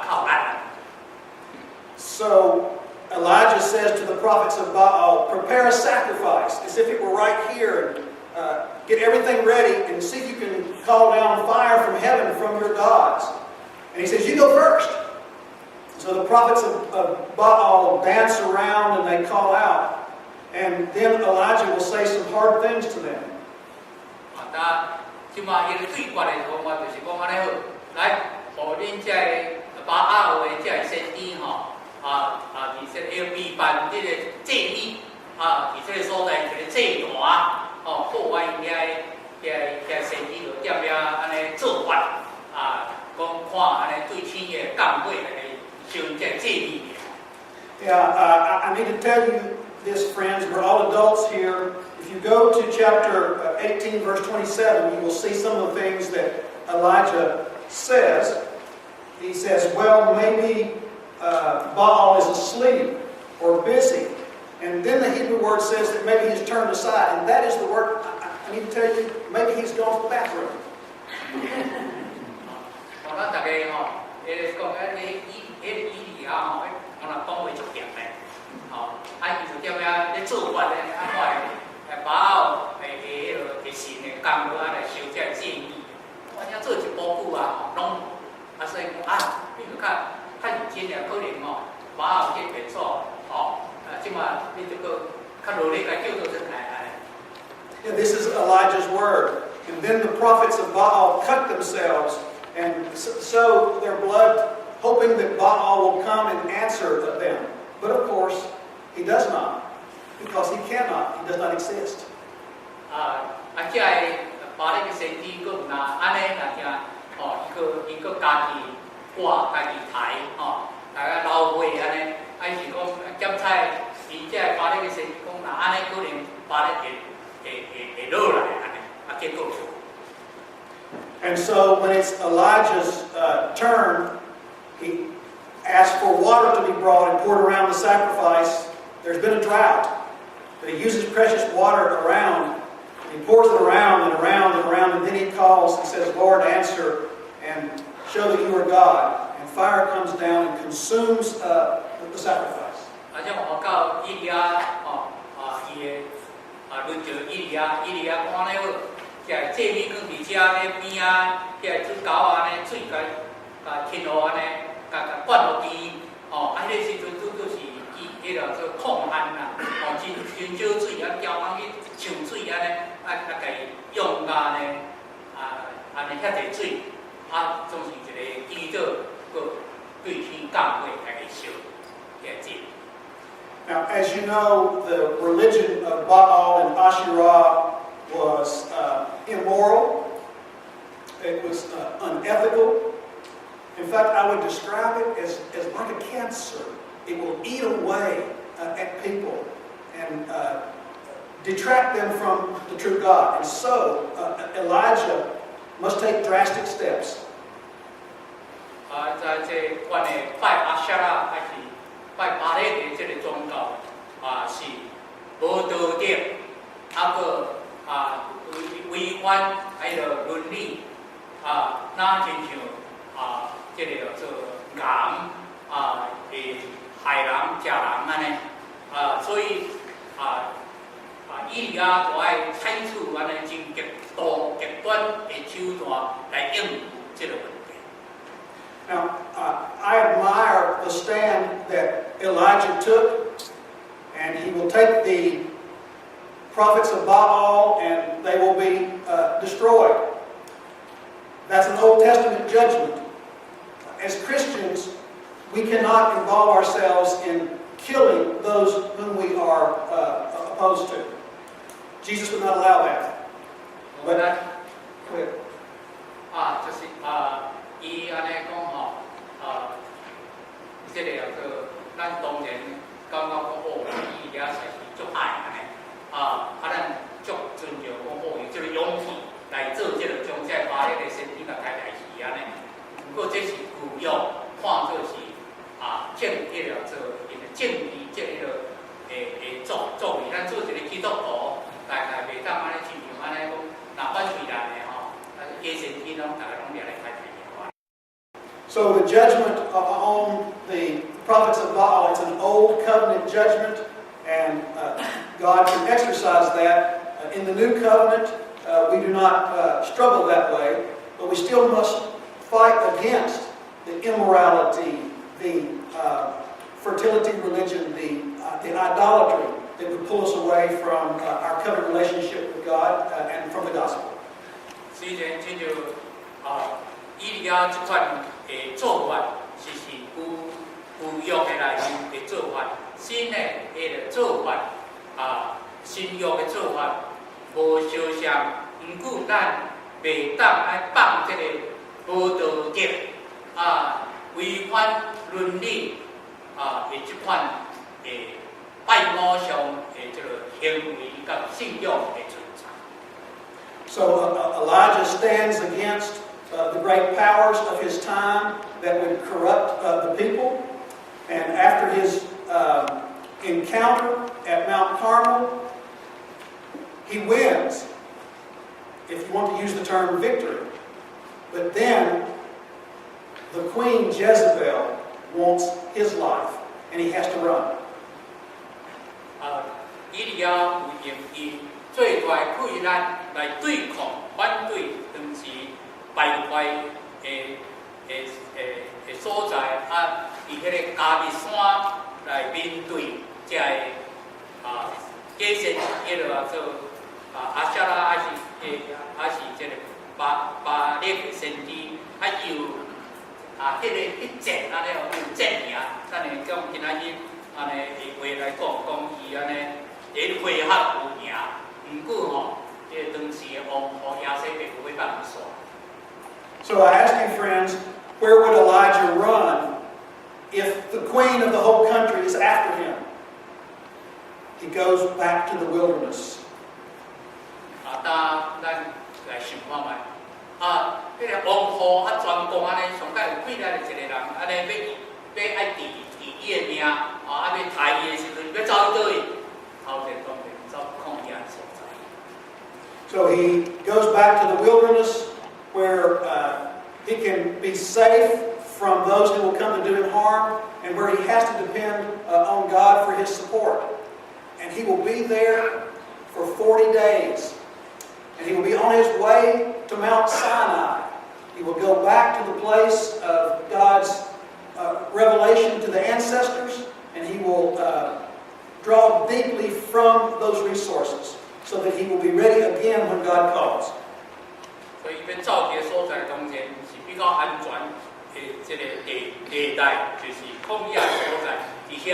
靠咱。So Elijah says to the prophets of Baal, prepare a sacrifice as if it were right here, and get everything ready and see if you can call down fire from heaven from your gods. And he says, you go first. So the prophets of Baal dance around and they call out. And then Elijah will say some hard things to them. 即马迄个对决的方法就是讲安尼好，来，互恁遮个巴奥的遮个先知伫说要备办这个祭礼伫这个所在一个祭坛破坏因遐先知就踮遐安尼做法讲看安尼对天的降火来修这祭礼。Yeah, I need to tell you this, friends. We're all adults here. If you go to chapter 18, verse 27, you will see some of the things that Elijah says. He says, well, maybe Baal is asleep or busy. And then the Hebrew word says that maybe he's turned aside. And that is the word, I need to tell you, maybe he's gone to the bathroom. 咱大家讲以利亚讲话足咸的伊就踮遐咧做法咧，看巴奥个神的工作来修这个祭礼，我遐做一步步拢所以讲你著较认真咧，可能巴奥去变错即马你这个较努力来叫做真来。Yeah, this is Elijah's word. And then the prophets of Baal cut themselves and sow their blood, hoping that Baal will come and answer them. But of course, he does not, because he cannot. He does not exist. 这个巴力个先知佫有安尼伊佫家己挂家己抬大家流血安尼，是讲检查伊这巴力个先知讲安尼可能巴力会落来安尼结果。And so when it's Elijah's turn, he asks for water to be brought and poured around the sacrifice. There's been a drought, but he uses precious water around. He pours it around and around and around, and then he calls and says, Lord, answer and show that you are God. And fire comes down and consumes the sacrifice. 这我到以利亚伊的论着以利亚讲安尼好，这祭礼放伫遮咧边这水沟安尼水甲天河安尼甲灌落地迄个时阵就是迄个做抗旱真少水交通去上水安尼甲伊用安尼遐济水总是一个祈祷，佫对天降火来烧遐节。Now, as you know, the religion of Baal and Asherah was immoral. It was unethical. In fact, I would describe it as like a cancer. It will eat away at people and detract them from the true God. And so, Elijah must take drastic steps. 在这阮的拜阿舍拉还是拜巴力的这个宗教是无道德，佫违反迄个伦理那亲像这个做盐会害人食人安尼所以以利亚就爱采取安尼真极端的手段来应付这个问题。Now, I admire the stand that Elijah took, and he will take the prophets of Baal and they will be destroyed. That's an Old Testament judgment. As Christians, we cannot involve ourselves in killing those whom we are opposed to. Jesus would not allow that. But, go ahead. 就是伊安尼讲这个咱当然感觉讲伊了是足爱安尼咱足尊重讲有这个勇气来做这个将这巴勒的身体甲开来是安尼。不过这是有用看作是正迄个做因的正义这个作为，咱做一个基督徒，大概袂当安尼亲像安尼讲，若反对咱的家身体拢大家拢掠来开来。So the judgment on the prophets of Baal, it's an old covenant judgment, and God can exercise that. In the new covenant, we do not struggle that way, but we still must fight against the immorality, the fertility religion, the idolatry that would pull us away from our covenant relationship with God and from the gospel. 虽然这就以利亚这款的做法，是旧约的内面的做法，新的个做法新约的做法无相像，不过咱袂当爱放这个无道德违反伦理的这款拜偶像的这个行为甲信仰的存在。So Elijah stands against the great powers of his time that would corrupt the people. And after his encounter at Mount Carmel, he wins, if you want to use the term victory. But then the queen Jezebel wants his life, and he has to run. 以利亚有用伊最大的困难来对抗、反对当时败坏的所在伫迄个加密山来面对这个假神迄落做阿夏拉还是这个巴列的神体，有迄个一战安尼有战名，咱会讲今仔日安尼话来讲伊安尼会会合有赢，不过这当时的王和亚西并不会帮伊煞。So I ask you, friends, where would Elijah run if the queen of the whole country is after him? He goes back to the wilderness. 咱来想看觅，迄个王后专攻安尼，上界有几来一个人，安尼要爱治伊的命，要杀伊的时阵，要走去倒去？头前当然走抗议的所在。So he goes back to the wilderness where he can be safe from those who will come and do him harm, and where he has to depend on God for his support. And he will be there for 40 days. And he will be on his way to Mount Sinai. He will go back to the place of God's revelation to the ancestors, and he will draw deeply from those resources so that he will be ready again when God calls. 所以要走这个所在当中是比较安全的这个地带，就是抗议的所在，而且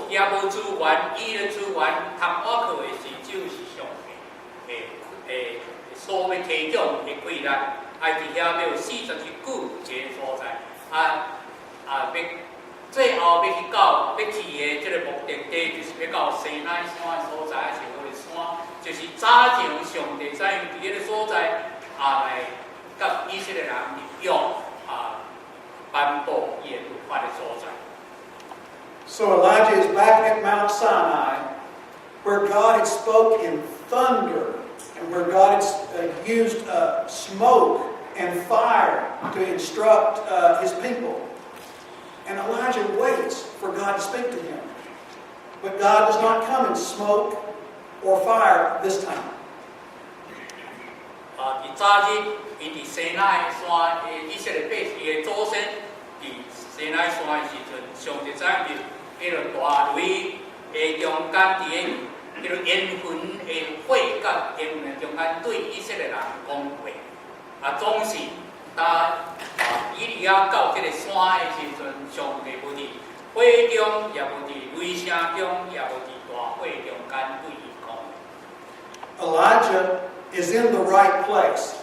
伊要无资源，伊的资源通我靠的是只有是上帝所要提供的贵力，伫遐要有41久一个所在，要最后要去到要去的这个目的地，就是要到西奈山的所在，还是何个山？就是早前上帝在伫迄个所在来甲以色列人立约颁布伊的律法的所在。So Elijah is back at Mount Sinai, where God had spoke in thunder and where God has used smoke and fire to instruct His people. And Elijah waits for God to speak to him. But God does not come in smoke or fire this time. 伫早日，伊伫西奈山以色列百姓的祖先伫西奈山的时阵，上帝知影迄个大雷的中间伫迄个烟云的火甲烟云的中间对以色列人讲话，总是以利亚到这个山的时阵，上帝无伫火中，也无伫雷声中，也无伫大火中间对伊讲。Elijah is in the right place.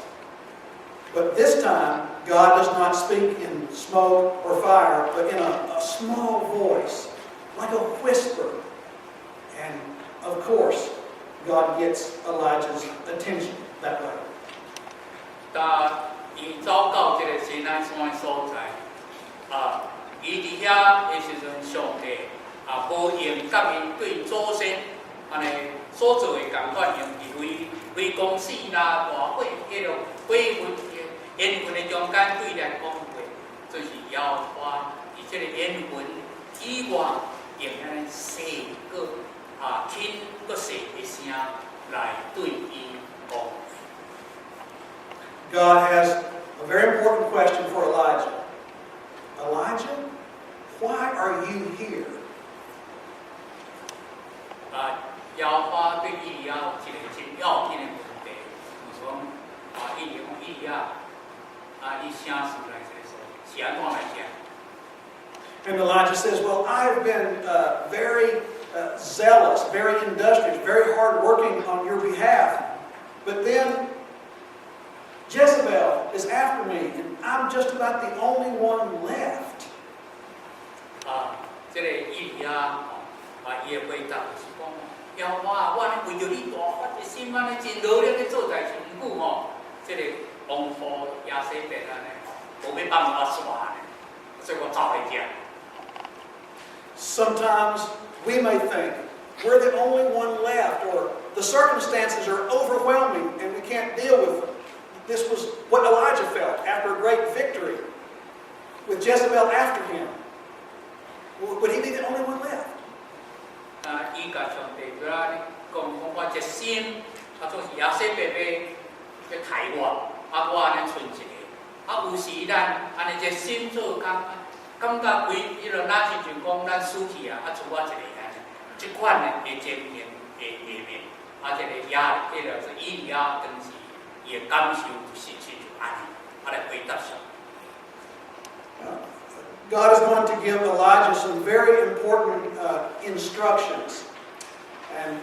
But this time, God does not speak in smoke or fire, but in a small voice, like a whisper. And of course, God gets Elijah's attention that way. 伊走到这个西奈山的所在，伊伫遐的时阵，上帝无用甲伊对祖先安尼所做的共款，用伫雷公死啦、大火迄种火云烟云的中间对咱讲话，就是摇花伫这个烟云以外，用安尼细个轻个细的声来对伊讲。God has a very important question for Elijah. Elijah, why are you here? 摇花对伊利亚有一个真要紧的问题，就是讲伊利亚你啥事来这个说，是安怎来讲？ And Elijah says, well, I've been very zealous, very industrious, very hardworking on your behalf. But then Jezebel is after me, and I'm just about the only one left. 这个伊利亚伊的回答就是讲，摇花我安尼为着你大发的心，安尼真努力去做代志，毋过这个王夫耶洗别安尼无要帮我煞呢，所以我走来遮。 Sometimes we may think we're the only one left, or the circumstances are overwhelming and we can't deal with them. This was what Elijah felt after a great victory with Jezebel after him. Would he be the only one left? 伊甲上帝在那讲，我一心，总是耶洗别要害我，我安尼剩一个，有时咱安尼一心做工。 感觉规迄落那时阵讲，咱死去除我一个安尼，即款的前面下面，这个迄落是以利亚当时伊的感受就是安尼，来回答上。God is going to give Elijah some very important instructions, and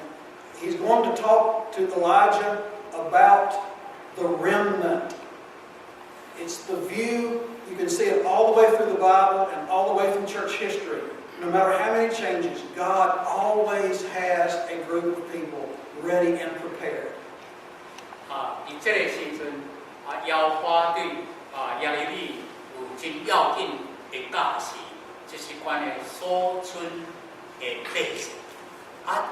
He's going to talk to Elijah about the remnant. It's the view. You can see it all the way through the Bible and all the way through church history. No matter how many changes, God always has a group of people ready and prepared. 伫这个时阵，摇花对耶利米有真要紧的教示，就是关于所存的百姓。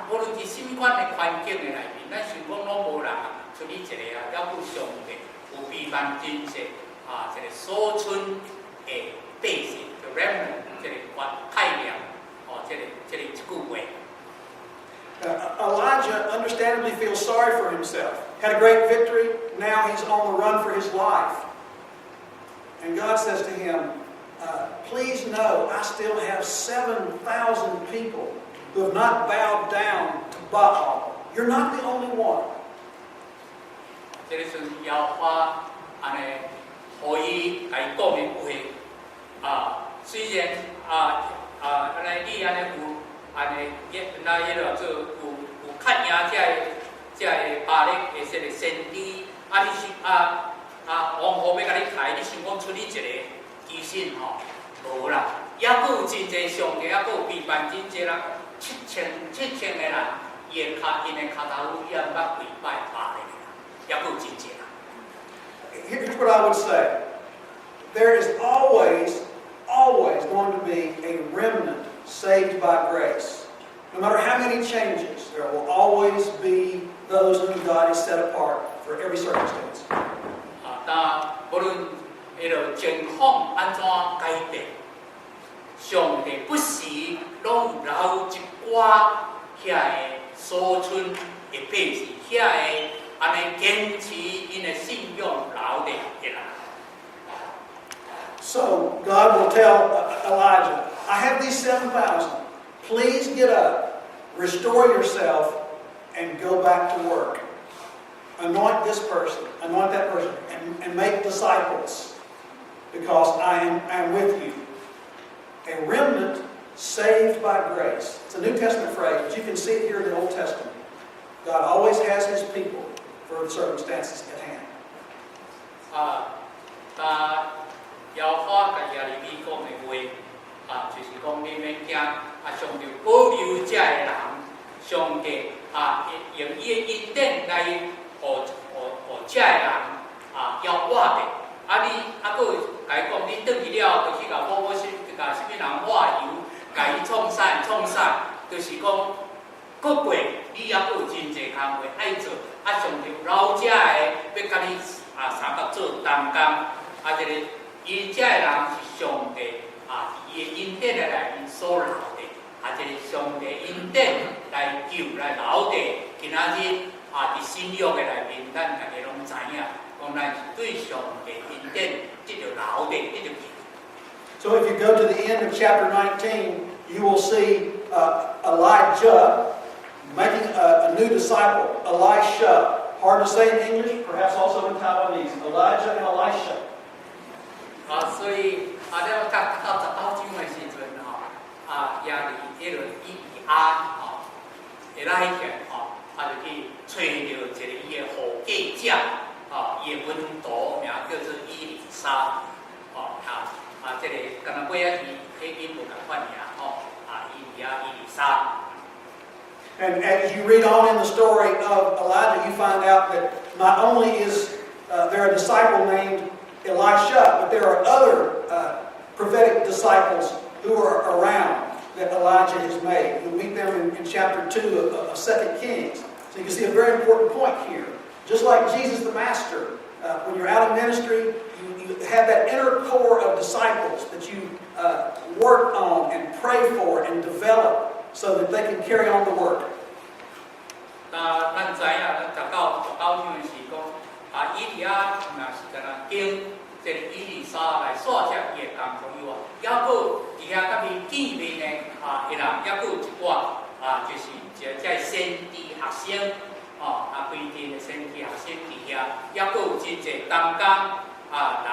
无论伫什么款的环境的内面，咱想讲拢无人出你一个要有上帝有备万真实。 这个所存的百姓，就 remnant， 这个太阳，这个一句话。Elijah understandably feels sorry for himself. Had a great victory. Now he's on the run for his life. And God says to him, "Please know, I still have 7,000 people who have not bowed down to Baal. You're not the only one." 这个是摇花安尼。 互伊甲伊讲的话，虽然安尼你安尼有安尼那迄落做有较赢这个巴力的这个先知，你是王后要甲你抬，你想讲出你一个，其实无啦，抑佫有真侪上帝，抑佫有备办真侪人，7,000个人，因的骹头也毋捌跪拜巴力，抑佫有真侪人。 Here's what I would say. There is always going to be a remnant saved by grace. No matter how many changes, there will always be those whom God has set apart for every circumstance. 但无论迄个情况安怎改变，上帝不时拢有留一寡遐个所存的百姓，遐个安尼坚持因的信仰留的人。 So God will tell Elijah, I have these 7,000. Please get up, restore yourself, and go back to work. Anoint this person, anoint that person, and make disciples, because I am with you. A remnant saved by grace. It's a New Testament phrase, but you can see it here in the Old Testament. God always has His people for the circumstances at hand. 邀花甲耶利米讲的话，就是讲你免惊，上帝保留这个人，上帝用伊的恩典来互这个人要活的。你佫甲伊讲，你转去了，就去甲某甲什么人化油，甲伊创啥，就是讲，各过你还佫有真济工课爱做，上帝有留这个要甲你三角做同工，这个。 伊这个人是上帝伊的恩典来因所留的，这个上帝恩典来救来留的。今仔日伫信仰的内面，咱大家拢知影，讲咱是对上帝恩典这条留的，这条救。So if you go to the end of chapter 19, you will see Elijah making a new disciple. Elisha, hard to say in English, perhaps also in Taiwanese. Elijah and Elisha. 所以了到19章的时阵也是迄个会来起就去找到一个伊的护驾者，伊的门徒名叫做以利沙，这个敢若尾仔是英文共款尔，以利沙。 And as you read on in the story of Elijah, you find out that not only is there a disciple named Elisha, but there are other prophetic disciples who are around that Elijah has made. You'll meet them in chapter 2 of 2 Kings. So you can see a very important point here. Just like Jesus the Master, when you're out of ministry, you have that inner core of disciples that you work on and pray for and develop so that they can carry on the work. 咱知影，咱19章是讲，以利亚若是干那经这个以利沙来煞接伊的工作以外，还佫伫遐甲伊见面的迄人，还佫有一寡就是这先知学生规定的先知学生伫遐，还佫有真济同工来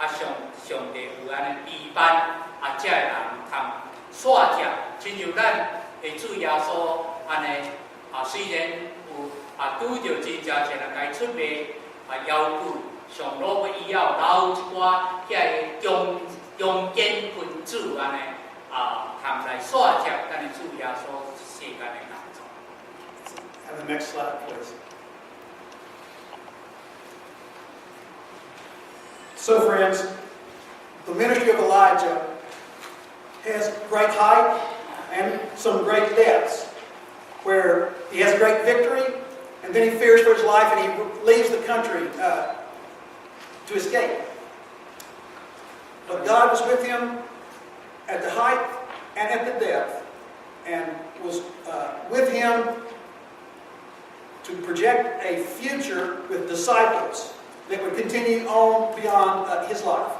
上帝有安尼陪伴这个人通煞接，亲像咱的主耶稣安尼。 虽然有拄着真正侪人该出卖要求，上路要以后留一寡遐个中间分子安尼通来煞接咱的主耶稣世间的工作。Have the next slide, please. So, friends, the ministry of Elijah has great height and some great depths, where he has great victory, and then he fears for his life, and he leaves the country to escape. But God was with him at the height and at the depth, and was with him to project a future with disciples that would continue on beyond his life.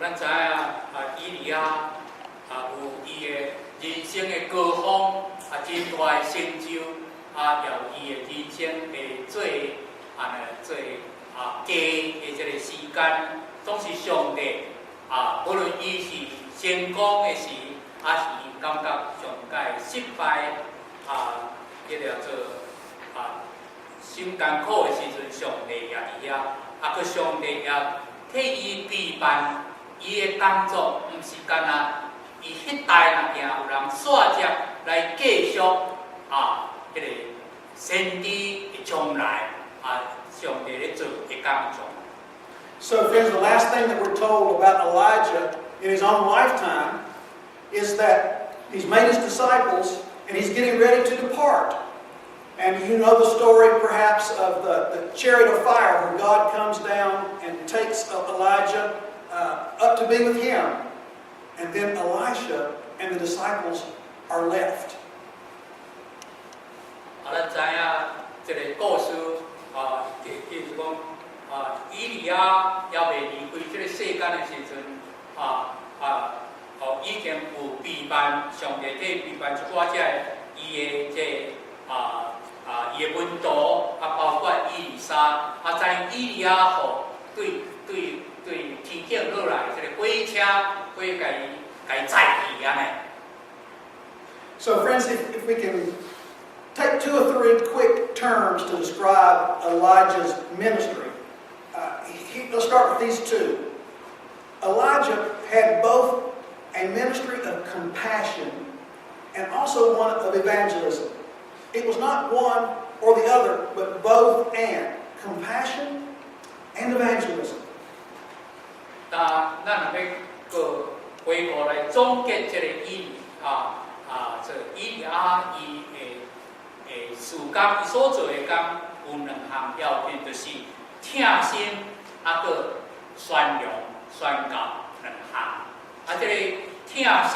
咱知影以利亚有伊的人生的高峰，真大的成就，由伊的人生的做加的这个时间，总是上帝无论伊是成功的时，还是伊感觉上界失败，叫做心艰苦的时阵，上帝也伫遐，佮上帝也替伊陪伴。 伊的工作毋是干那，伊迄代若行有人煞接来继续迄个先知的将来上帝咧做的工作。So, friends, the last thing that we're told about Elijah in his own lifetime is that he's made his disciples and he's getting ready to depart. And you know the story perhaps of the chariot of fire where God comes down and takes Elijah up to be with him. And then Elisha and the disciples are left. 咱知影这个故事就是讲以利亚还未离开这个世间的时阵，已经有陪伴上帝在陪伴一寡只伊的伊的门徒，包括以利沙，在以利亚后对天降落来这个火车，会甲载去安尼。So friends, if we can take 2 or 3 quick terms to describe Elijah's ministry. Let's start with these 2. Elijah had both a ministry of compassion and also one of evangelism. It was not one or the other, but both and. Compassion and evangelism. 咱若要个回顾来总结这个以利亚伊的事工，伊所做的工有2项要点，就是听心，个宣扬、宣教2项。这个听心，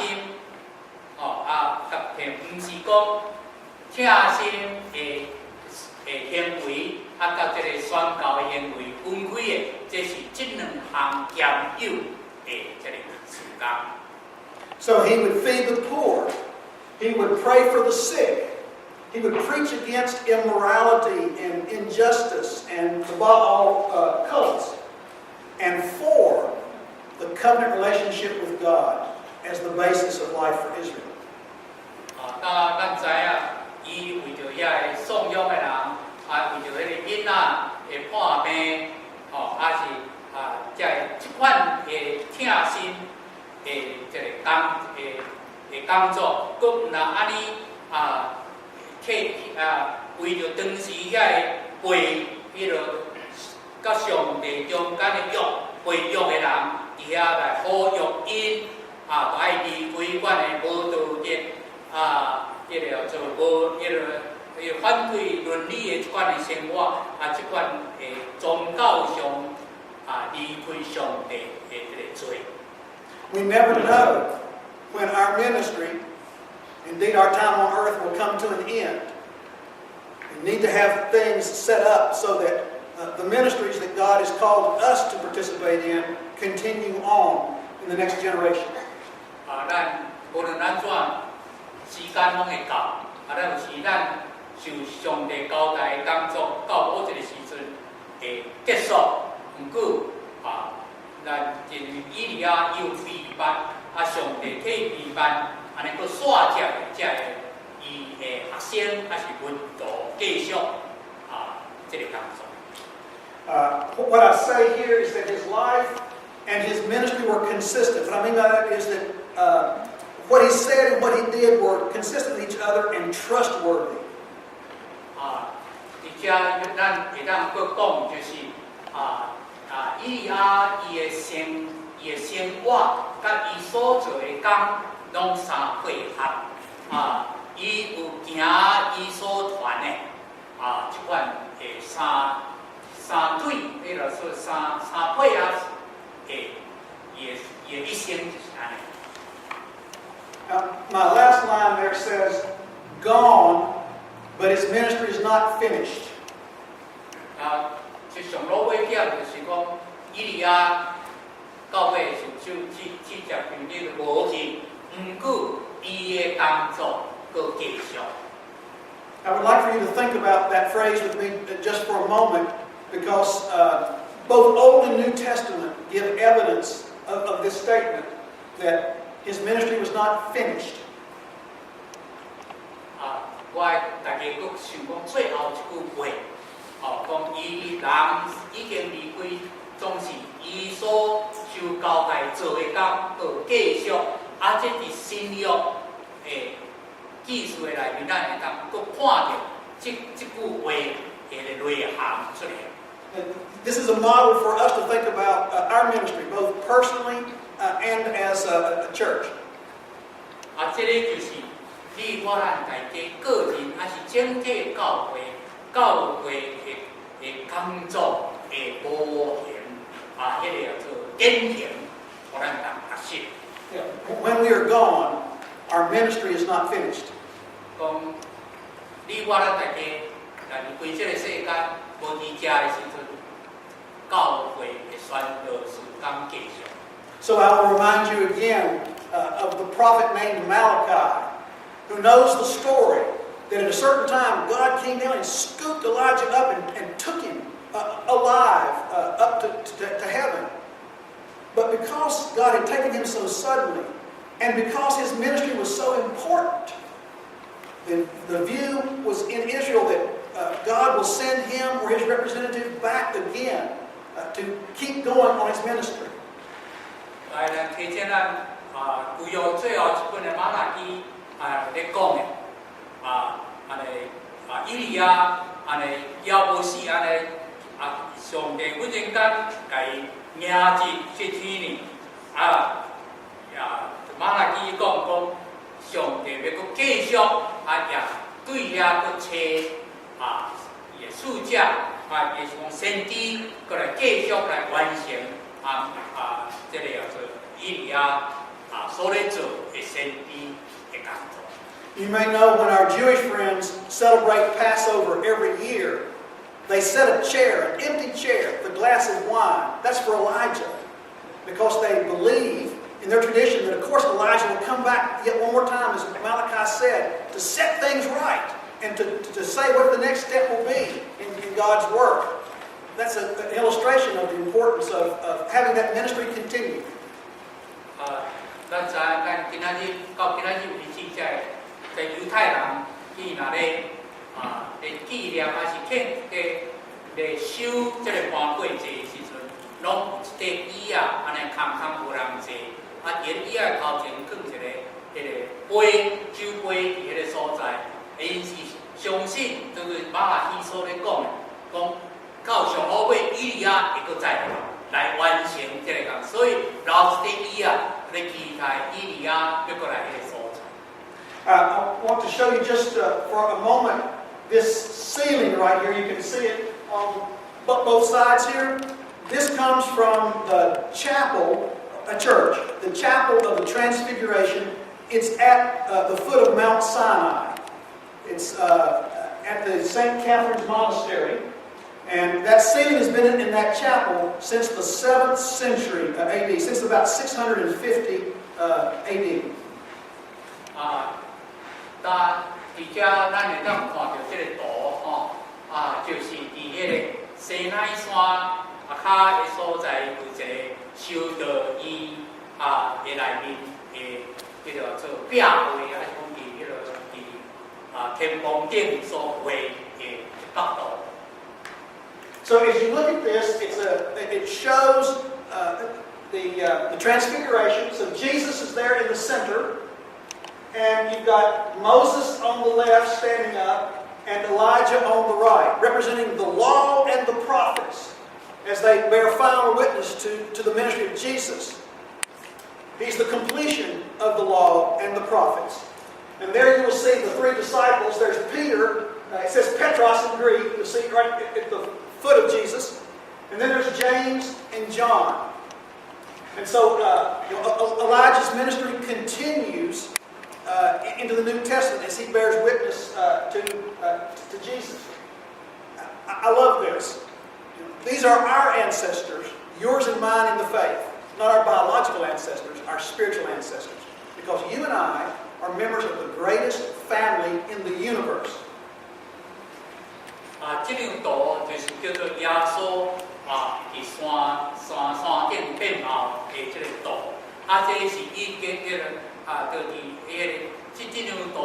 并唔是讲听心的行为，甲这个宣教的行为分开的，这是这2项兼有的这个事工。So he would feed the poor. He would pray for the sick. He would preach against immorality and injustice and above all cults. And for the covenant relationship with God as the basis of life for Israel. 咱知影，伊为着遐个送养的人，为着迄个囡仔的破病，是这款的听心的这个工作，佫毋若安尼为着当时遐个背迄个甲上帝中间的约背约的人，伫遐来呼吁因，就爱离开阮的无道德迄个做无迄个反对伦理的即款的生活，即款的宗教上离开上帝的这个罪。We never know when our ministry, indeed our time on earth, will come to an end. We need to have things set up so that the ministries that God has called us to participate in continue on in the next generation. 咱无论咱怎时间拢会到，咱有时咱受上帝交代的工作到某一个时阵会结束，不过咱认为以利亚有陪伴，上帝替陪伴，安尼佫煞接的伊的学生还是门徒继续这个工作。What I say here is that his life and his ministry were consistent. What I mean by that is that what he said and what he did were consistent with each other and trustworthy. 而且咱会当佫讲就是以利亚伊的生活，甲伊所做的工拢相配合。伊有行伊所传的即款的三对，迄个说三配合的伊的一生就是安尼。My last line there says, "Gone, but his ministry is not finished." 就上落尾点就是讲，以利亚到尾就40分钟无去，毋过伊的工作佫继续。I would like for you to think about that phrase with me just for a moment, because both Old and New Testament give evidence of this statement that his ministry was not finished. 我大家佫想讲最后一句话，讲伊人已经离开，总是伊所受交代做的工，佫继续。这伫新约的记述的内面，咱会当佫看到这句话的内涵出来。This is a model for us to think about our ministry, both personally and as a church. 这个就是你我咱大家个人还是整体教会的工作的模型迄个叫做典型，互咱学习。When we are gone, our ministry is not finished. 讲你我咱大家，但是规这个世界无伫遮的时阵，教会会宣告事工继续。So I will remind you again of the prophet named Malachi, who knows the story that at a certain time God came down and scooped Elijah up and took him alive up to heaven. But because God had taken him so suddenly, and because his ministry was so important, the view was in Israel that God will send him or his representative back again to keep going on his ministry. 来，咱提醒咱旧约最后一本的马拉基咧讲的安尼以利亚安尼也无死安尼上帝忽然间甲伊命日天呢马拉基讲上帝要搁继续也对遐搁找伊的使者也是讲先知搁来继续来完成这个叫做以利亚所咧做的先知的工作。You may know when our Jewish friends celebrate Passover every year, they set a chair, an empty chair, with a glass of wine. That's for Elijah, because they believe in their tradition that, of course, Elijah will come back yet one more time, as Malachi said, to set things right and to say what the next step will be in God's work. That's an illustration of the importance of having that ministry continue. 咱知咱今仔日到今仔日为止，在犹太人伊若咧纪念还是咧守这个盘过节的时阵，拢有一块椅安尼空无人坐，沿椅头前放一个杯酒杯伫迄个所在，因是相信就是马拉基所咧讲到上好尾以利亚会搁再来完成这个工，所以留一块椅咧期待以利亚要搁来迄个所在。I want to show you just for a moment this ceiling right here. You can see it on both sides here. This comes from the chapel, a church, the chapel of the Transfiguration. It's at the foot of Mount Sinai. It's at the St. Catherine's Monastery. And that ceiling has been in that chapel since the 7th century AD, since about 650 AD. 伫遮咱会当看到这个图就是伫迄个西奈山骹的所在有一个修道院的内面的迄个做壁画，还是讲伫迄个伫天空顶所画的角度。So as you look at this, it shows the Transfiguration. So Jesus is there in the center, and you've got Moses on the left standing up, and Elijah on the right, representing the law and the prophets as they bear final witness to the ministry of Jesus. He's the completion of the law and the prophets. And there you will see the three disciples. There's Peter. It says Petros in Greek. You'll see right at the foot of Jesus. And then there's James and John. And so Elijah's ministry continues into the New Testament as he bears witness to Jesus. I love this. These are our ancestors, yours and mine in the faith. Not our biological ancestors, our spiritual ancestors. Because you and I are members of the greatest family in the universe. 这张图就是叫做耶稣伫山顶变貌的这个图。这是已经迄个就是迄个这张图，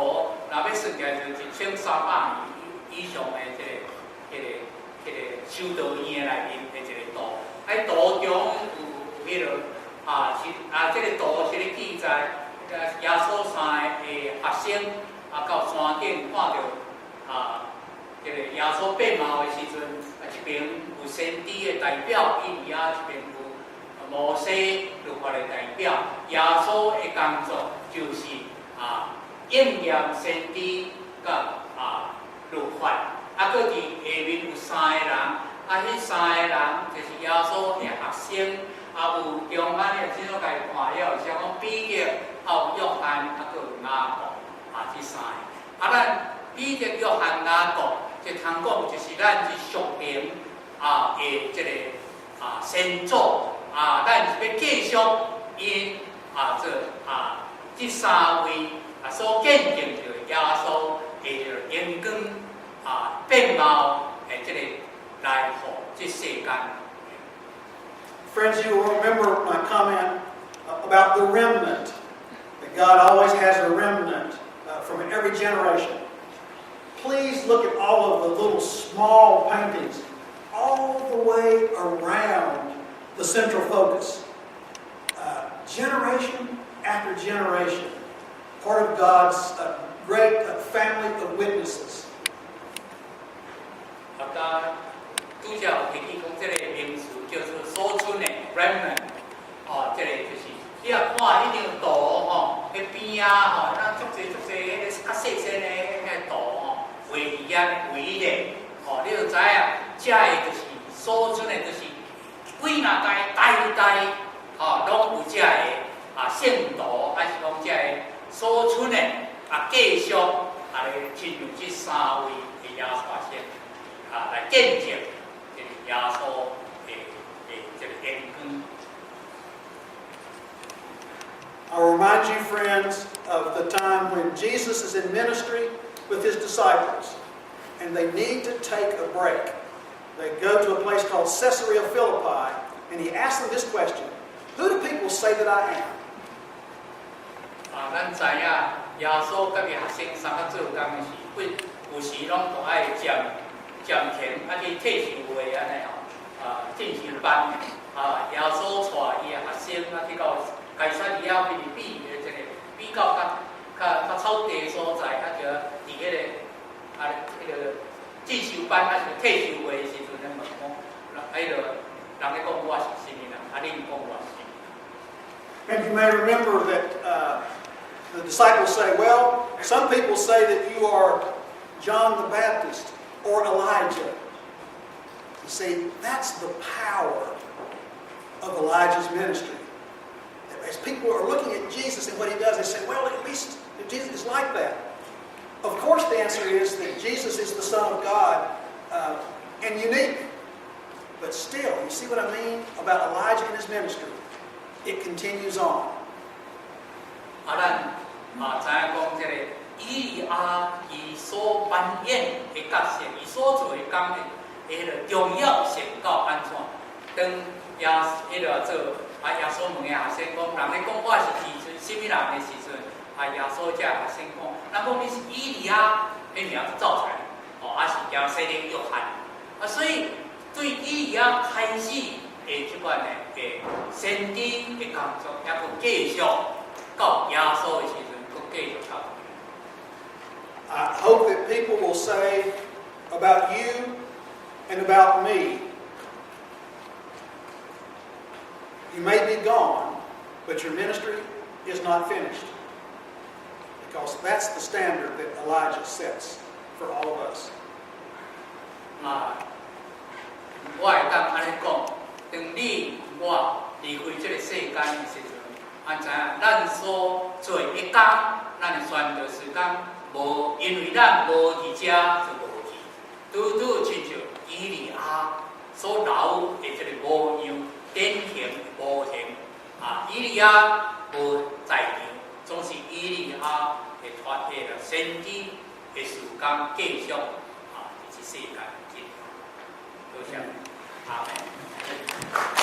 若要算起来就是1300年以上的迄个修道院的内面的一个图。图中有迄个这个图是咧记载耶稣三个学生到山顶看到这个耶稣变貌的时阵，一边有先知的代表以利亚，一边有摩西律法的代表。耶稣的工作就是应验先知甲律法。搁伫下面有3个人，迄3个人就是耶稣的学生，有中间的即种家看了，像讲彼得，有约翰，搁有雅各，即3个。咱彼得、约翰、雅各，即通讲就是咱是属灵的即个先祖，咱是要继续因即3位所见证着耶稣的荣光。变貌的这个来予这世间。Friends, you will remember my comment about the remnant. That God always has a remnant from every generation. Please look at all of the little small paintings all the way around the central focus. Generation after generation, part of God's great family of witnesses. 拄则有提起讲，即个名词叫做所存的 remnant， 即个就是你若看迄张图迄边咱足侪迄个较细细的迄个图画一的，你就知影，遮个就是所存的，就是几若代，拢有遮个圣徒，还是讲遮个所存的继续来进入这3位的耶稣先。来见证这个耶稣的这个荣光。I'll remind you, friends, of the time when Jesus is in ministry with his disciples, and they need to take a break. They go to a place called Caesarea Philippi, and he asks them this question: Who do people say that I am? 咱知影耶稣甲学生三个做工的是，有时拢都爱暂停，去退休会安尼进修班。耶稣带伊的学生去到该撒利亚腓立比的这个比较较草地所在，就伫迄个进修班是退休会的时阵，咱问讲，人咧讲我是什么人，恁讲我是。And you may remember that the disciples say, well, some people say that you are John the Baptist or Elijah. You see, that's the power of Elijah's ministry. As people are looking at Jesus and what he does, they say, well, at least Jesus is like that. Of course, the answer is that Jesus is the Son of God and unique. But still, you see what I mean about Elijah and his ministry? It continues on. 咱知影讲，这个以利亚伊所扮演的角色，伊所做的工的迄个重要性到安怎？当耶稣问的学生讲，人咧讲我是什么人的时阵，耶稣这学生讲，咱讲你是以利亚，迄名是造出来，还是叫洗礼约翰？所以对以利亚开始的即款的先知的工作，也佫继续到耶稣的时阵，佫继续到。I hope that people will say about you and about me, you may be gone, but your ministry is not finished. Because that's the standard that Elijah sets for all of us. 我会当安尼讲，当你我离开这个世间的时阵，知影咱所做的工，咱的宣道是讲无，因为咱无伫遮就无去。拄拄亲像以利亚所留的这个模样，典型的模型。以利亚无在场，总是以利亚的传的先知的事工继续这世间进行。多谢，阿门。